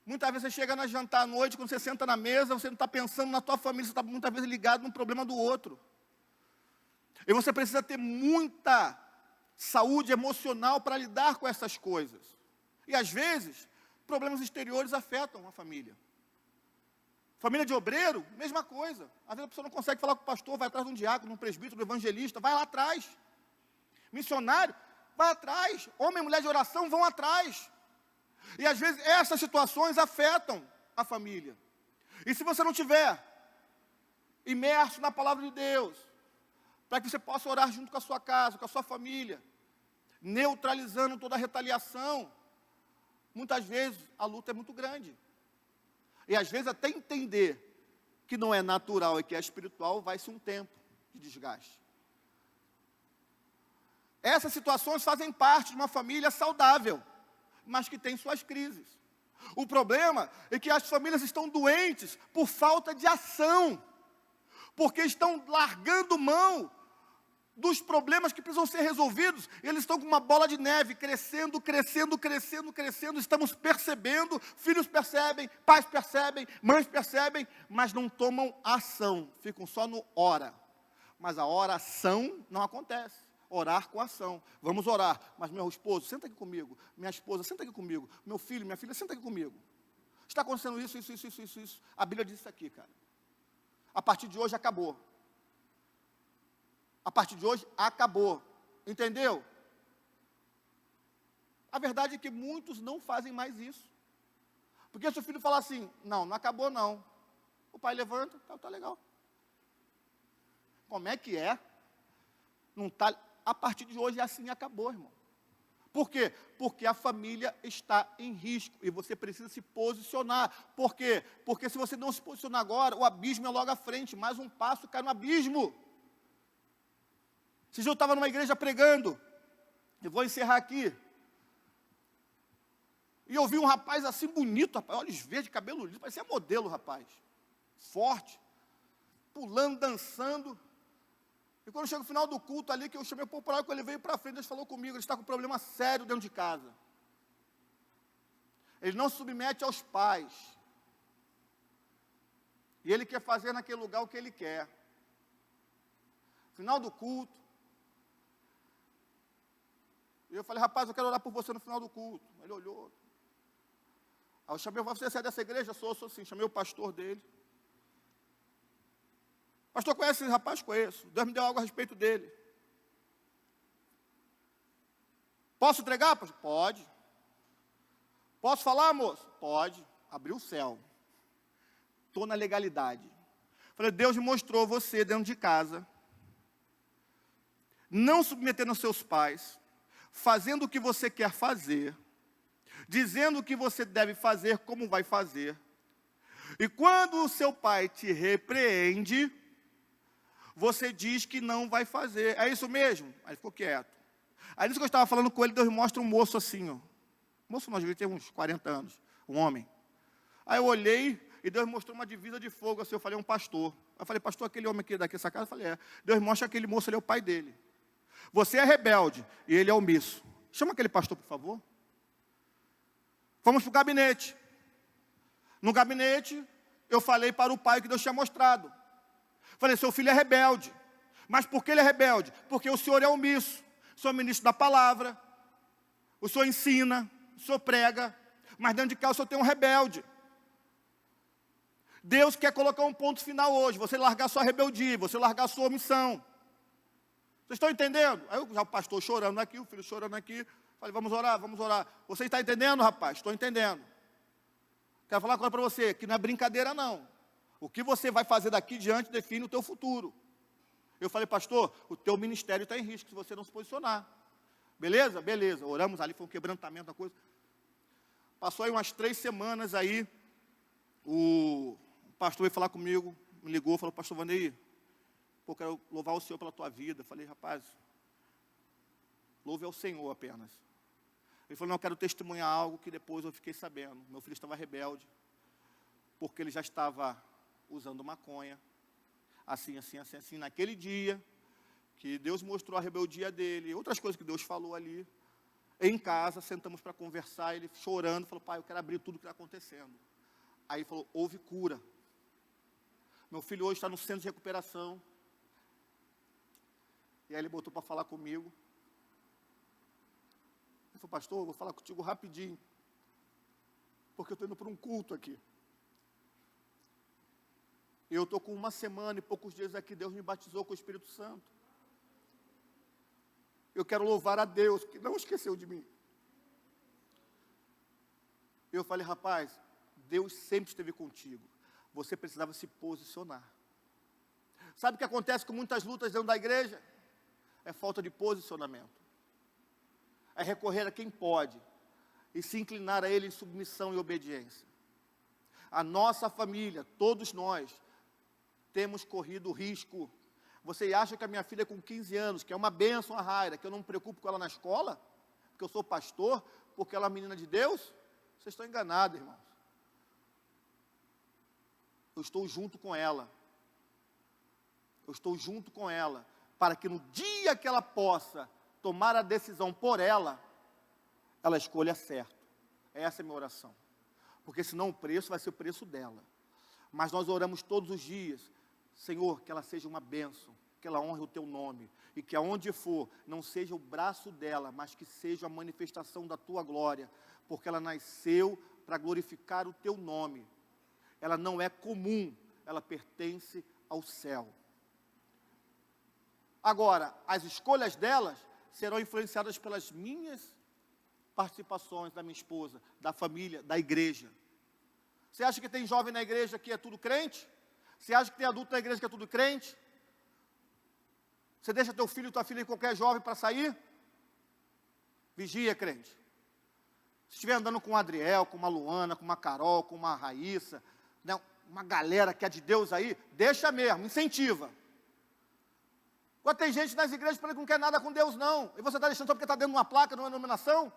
Muitas vezes você chega na jantar à noite, quando você senta na mesa, você não está pensando na tua família, você está muitas vezes ligado no problema do outro. E você precisa ter muita saúde emocional para lidar com essas coisas. E às vezes, problemas exteriores afetam a família. Família de obreiro, mesma coisa. Às vezes a pessoa não consegue falar com o pastor, vai atrás de um diácono, de um presbítero, de um evangelista, vai lá atrás. Missionário, vai atrás. Homem e mulher de oração vão atrás. E às vezes essas situações afetam a família. E se você não tiver imerso na palavra de Deus, para que você possa orar junto com a sua casa, com a sua família, neutralizando toda a retaliação, muitas vezes a luta é muito grande. E às vezes até entender que não é natural e que é espiritual, vai-se um tempo de desgaste. Essas situações fazem parte de uma família saudável, mas que tem suas crises. O problema é que as famílias estão doentes por falta de ação, porque estão largando mão dos problemas que precisam ser resolvidos. Eles estão com uma bola de neve, crescendo, crescendo, crescendo, crescendo. Estamos percebendo, filhos percebem, pais percebem, mães percebem, mas não tomam ação, ficam só no ora. Mas a oração não acontece. Orar com ação. Vamos orar. Mas meu esposo, senta aqui comigo. Minha esposa, senta aqui comigo. Meu filho, minha filha, senta aqui comigo. Está acontecendo isso. A Bíblia diz isso aqui, cara. A partir de hoje acabou. A partir de hoje acabou. Entendeu? A verdade é que muitos não fazem mais isso. Porque se o filho falar assim, não, não acabou não. O pai levanta, tá legal. Como é que é? Não tá, a partir de hoje é assim, acabou, irmão. Por quê? Porque a família está em risco e você precisa se posicionar. Por quê? Porque se você não se posicionar agora, o abismo é logo à frente. Mais um passo cai no abismo. Esse dia eu estava numa igreja pregando, eu vou encerrar aqui. E eu vi um rapaz assim bonito, rapaz, olhos verdes, cabelo liso, parecia modelo, rapaz. Forte, pulando, dançando. E quando chega o final do culto ali, que eu chamei o povo para lá, quando ele veio para frente, ele falou comigo, ele está com um problema sério dentro de casa. Ele não se submete aos pais. E ele quer fazer naquele lugar o que ele quer. Final do culto. E eu falei, rapaz, eu quero orar por você no final do culto. Ele olhou. Aí eu chamei, você é dessa igreja? Sou sim. Chamei o pastor dele. Pastor, conhece esse rapaz? Conheço. Deus me deu algo a respeito dele. Posso entregar? Pode. Posso falar, moço? Pode. Abriu o céu. Estou na legalidade. Falei, Deus me mostrou você dentro de casa, não submetendo aos seus pais, fazendo o que você quer fazer, dizendo o que você deve fazer, como vai fazer. E quando o seu pai te repreende, você diz que não vai fazer. É isso mesmo? Aí ele ficou quieto. Aí nisso que eu estava falando com ele, Deus mostra um moço assim, ó. Moço, nós devia ter uns 40 anos, um homem. Aí eu olhei e Deus mostrou uma divisa de fogo, assim, eu falei, um pastor. Eu falei, pastor, aquele homem aqui daqui dessa casa? Eu falei, é. Deus mostra que aquele moço ali é o pai dele. Você é rebelde e ele é omisso. Chama aquele pastor, por favor. Fomos para o gabinete. No gabinete, eu falei para o pai que Deus tinha mostrado. Falei, seu filho é rebelde. Mas por que ele é rebelde? Porque o senhor é omisso. O senhor é ministro da palavra. O senhor ensina. O senhor prega. Mas dentro de casa o senhor tem um rebelde. Deus quer colocar um ponto final hoje. Você largar sua rebeldia. Você largar sua omissão. Vocês estão entendendo? Aí já o pastor chorando aqui, o filho chorando aqui. Falei, vamos orar, vamos orar. Você está entendendo, rapaz? Estou entendendo. Quero falar uma coisa para você, que não é brincadeira não. O que você vai fazer daqui diante define o teu futuro. Eu falei, pastor, o teu ministério está em risco se você não se posicionar. Beleza? Beleza. Oramos ali, foi um quebrantamento da coisa. Passou aí umas 3 semanas aí, o pastor veio falar comigo, me ligou, falou, pastor Vandeir, pô, quero louvar o Senhor pela tua vida. Eu falei, rapaz, louve ao Senhor apenas. Ele falou, não, eu quero testemunhar algo que depois eu fiquei sabendo. Meu filho estava rebelde, porque ele já estava usando maconha, assim, naquele dia, que Deus mostrou a rebeldia dele, outras coisas que Deus falou ali, em casa, sentamos para conversar, ele chorando, falou, pai, eu quero abrir tudo o que está acontecendo. Aí ele falou, houve cura. Meu filho hoje está no centro de recuperação. E aí ele botou para falar comigo. Ele falou, pastor, eu vou falar contigo rapidinho, porque eu estou indo para um culto aqui. Eu estou com 1 semana e poucos dias aqui, Deus me batizou com o Espírito Santo. Eu quero louvar a Deus, que não esqueceu de mim. Eu falei, rapaz, Deus sempre esteve contigo. Você precisava se posicionar. Sabe o que acontece com muitas lutas dentro da igreja? É falta de posicionamento. É recorrer a quem pode e se inclinar a Ele em submissão e obediência. A nossa família, todos nós, temos corrido risco. Você acha que a minha filha com 15 anos, que é uma bênção a Raira, que eu não me preocupo com ela na escola, porque eu sou pastor, porque ela é uma menina de Deus? Vocês estão enganados, irmãos. Eu estou junto com ela. Eu estou junto com ela, para que no dia que ela possa tomar a decisão por ela, ela escolha certo. Essa é a minha oração. Porque senão o preço vai ser o preço dela. Mas nós oramos todos os dias, Senhor, que ela seja uma bênção, que ela honre o teu nome, e que aonde for, não seja o braço dela, mas que seja a manifestação da tua glória, porque ela nasceu para glorificar o teu nome. Ela não é comum, ela pertence ao céu. Agora, as escolhas delas serão influenciadas pelas minhas participações, da minha esposa, da família, da igreja. Você acha que tem jovem na igreja que é tudo crente? Você acha que tem adulto na igreja que é tudo crente? Você deixa teu filho e tua filha e qualquer jovem para sair? Vigia, crente. Se estiver andando com o Adriel, com uma Luana, com uma Carol, com uma Raíssa, né, uma galera que é de Deus aí, deixa mesmo, incentiva. Quando tem gente nas igrejas que não quer nada com Deus, não. E você está deixando só porque está dentro de uma placa, numa denominação?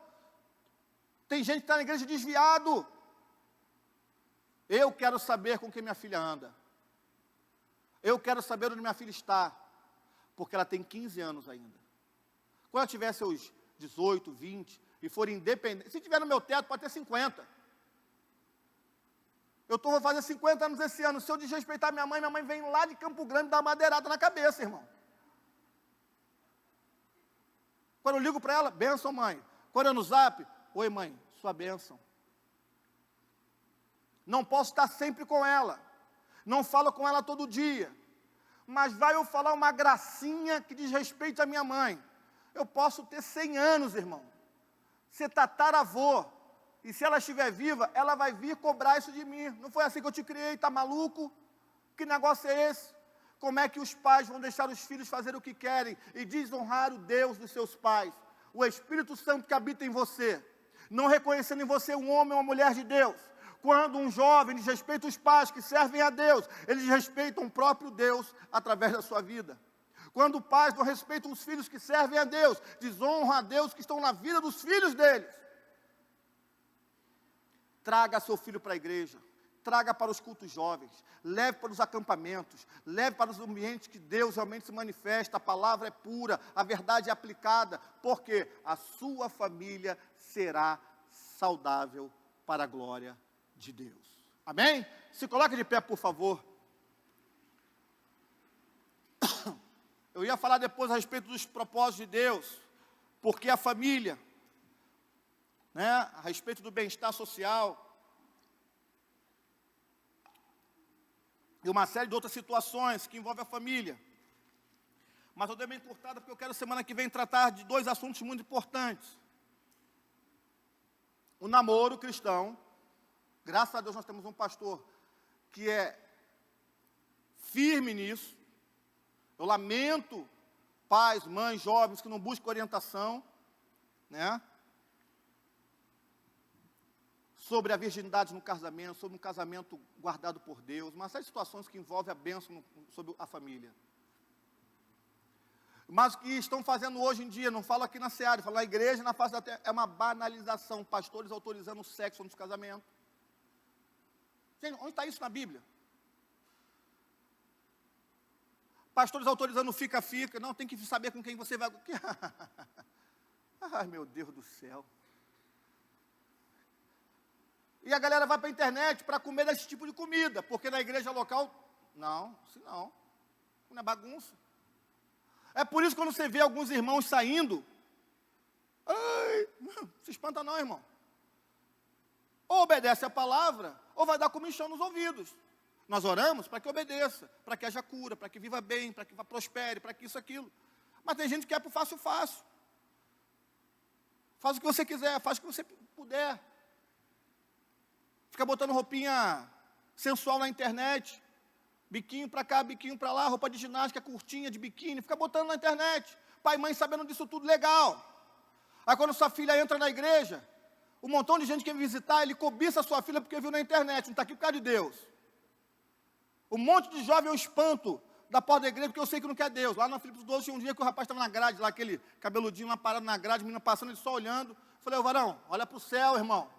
Tem gente que está na igreja desviado. Eu quero saber com quem minha filha anda. Eu quero saber onde minha filha está. Porque ela tem 15 anos ainda. Quando ela tiver seus 18, 20, e for independente, se tiver no meu teto, pode ter 50. Vou fazer 50 anos esse ano. Se eu desrespeitar minha mãe vem lá de Campo Grande dar uma madeirada na cabeça, irmão. Quando eu ligo para ela, bênção, mãe. Quando eu no zap, oi, mãe, sua bênção. Não posso estar sempre com ela. Não falo com ela todo dia. Mas vai eu falar uma gracinha que diz respeito à minha mãe. Eu posso ter 100 anos, irmão. Ser tataravô. E se ela estiver viva, ela vai vir cobrar isso de mim. Não foi assim que eu te criei, tá maluco? Que negócio é esse? Como é que os pais vão deixar os filhos fazer o que querem e desonrar o Deus dos seus pais? O Espírito Santo que habita em você, não reconhecendo em você um homem ou uma mulher de Deus. Quando um jovem desrespeita os pais que servem a Deus, eles respeitam o próprio Deus através da sua vida. Quando pais não respeitam os filhos que servem a Deus, desonram a Deus que estão na vida dos filhos deles. Traga seu filho para a igreja, traga para os cultos jovens, leve para os acampamentos, leve para os ambientes que Deus realmente se manifesta, a palavra é pura, a verdade é aplicada, porque a sua família será saudável para a glória de Deus. Amém? Se coloque de pé, por favor. Eu ia falar depois a respeito dos propósitos de Deus, porque a família, né, a respeito do bem-estar social, e uma série de outras situações que envolvem a família. Mas eu dei uma encurtada porque eu quero semana que vem tratar de 2 assuntos muito importantes. O namoro cristão. Graças a Deus nós temos um pastor que é firme nisso. Eu lamento pais, mães, jovens que não buscam orientação, né? Sobre a virgindade no casamento, sobre um casamento guardado por Deus, uma série de situações que envolvem a bênção sobre a família. Mas o que estão fazendo hoje em dia, não falo aqui na Seara, falo na igreja, na face da terra, é uma banalização, pastores autorizando o sexo nos casamentos. Gente, onde está isso na Bíblia? Pastores autorizando o fica-fica, não, tem que saber com quem você vai... Ai, meu Deus do céu. E a galera vai para a internet para comer desse tipo de comida, porque na igreja local, não, assim não é bagunça. É por isso que quando você vê alguns irmãos saindo, ai, não se espanta não, irmão. Ou obedece a palavra, ou vai dar comichão nos ouvidos. Nós oramos para que obedeça, para que haja cura, para que viva bem, para que prospere, para que isso, aquilo. Mas tem gente que quer para o fácil. Faz o que você quiser, faz o que você puder. Fica botando roupinha sensual na internet, biquinho para cá, biquinho para lá, roupa de ginástica curtinha, de biquíni, fica botando na internet. Pai e mãe sabendo disso tudo, legal. Aí quando sua filha entra na igreja, um montão de gente que vem visitar, ele cobiça a sua filha porque viu na internet, não está aqui por causa de Deus. Um monte de jovem eu espanto da porta da igreja, porque eu sei que não quer Deus. Lá na Filipos 12 tinha um dia que o rapaz estava na grade, lá aquele cabeludinho lá parado na grade, a menina passando, ele só olhando. Falei, ô varão, olha para o céu, irmão.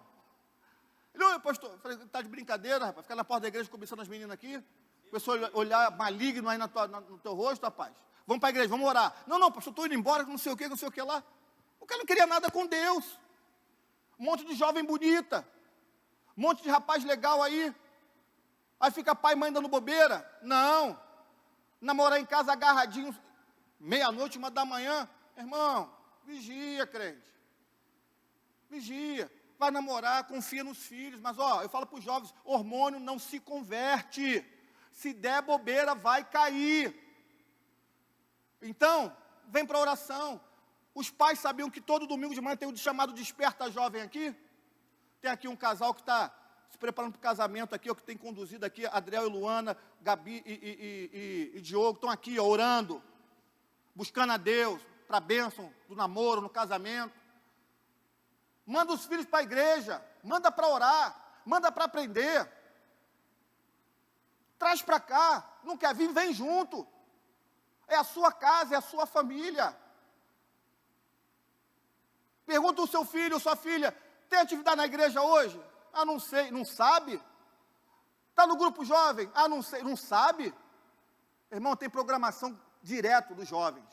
Ele, oi, pastor, falei, está de brincadeira, rapaz, ficar na porta da igreja cobiçando as meninas aqui. Começou a olhar maligno aí no teu rosto, rapaz. Vamos para a igreja, vamos orar. Não, pastor, estou indo embora, não sei o que lá. O cara não queria nada com Deus. Um monte de jovem bonita. Um monte de rapaz legal aí. Aí fica pai e mãe dando bobeira. Não. Namorar em casa agarradinho, meia-noite, 1h da manhã. Irmão, vigia, crente. Vigia. Vai namorar, confia nos filhos. Mas, eu falo para os jovens, hormônio não se converte. Se der bobeira, vai cair. Então, vem para a oração. Os pais sabiam que todo domingo de manhã tem o chamado Desperta Jovem aqui? Tem aqui um casal que está se preparando para o casamento aqui, que tem conduzido aqui, Adriel e Luana, Gabi e Diogo, estão aqui, orando, buscando a Deus, para a bênção do namoro, no casamento. Manda os filhos para a igreja, manda para orar, manda para aprender. Traz para cá, não quer vir, vem junto. É a sua casa, é a sua família. Pergunta o seu filho ou sua filha, tem atividade na igreja hoje? Ah, não sei, não sabe? Está no grupo jovem? Ah, não sei, não sabe? Irmão, tem programação direto dos jovens.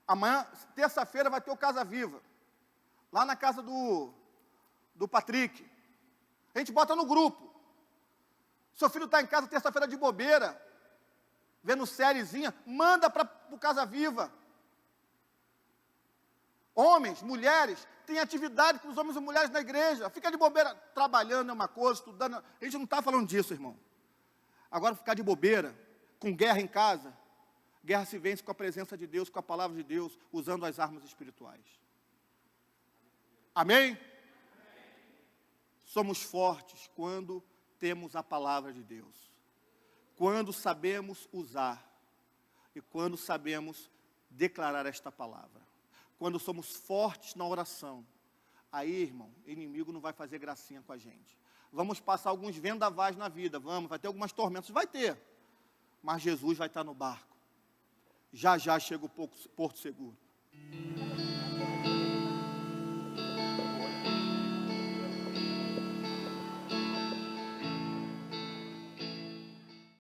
Amanhã, terça-feira, vai ter o Casa Viva. Lá na casa do Patrick. A gente bota no grupo. Seu filho está em casa terça-feira de bobeira, vendo sériezinha, manda para o Casa Viva. Homens, mulheres, tem atividade com os homens e mulheres na igreja. Fica de bobeira, trabalhando é uma coisa, estudando. A gente não está falando disso, irmão. Agora, ficar de bobeira, com guerra em casa, guerra se vence com a presença de Deus, com a palavra de Deus, usando as armas espirituais. Amém? Somos fortes quando temos a palavra de Deus. Quando sabemos usar. E quando sabemos declarar esta palavra. Quando somos fortes na oração. Aí, irmão, o inimigo não vai fazer gracinha com a gente. Vamos passar alguns vendavais na vida, vai ter algumas tormentas, vai ter. Mas Jesus vai estar no barco. Já já chega o porto seguro.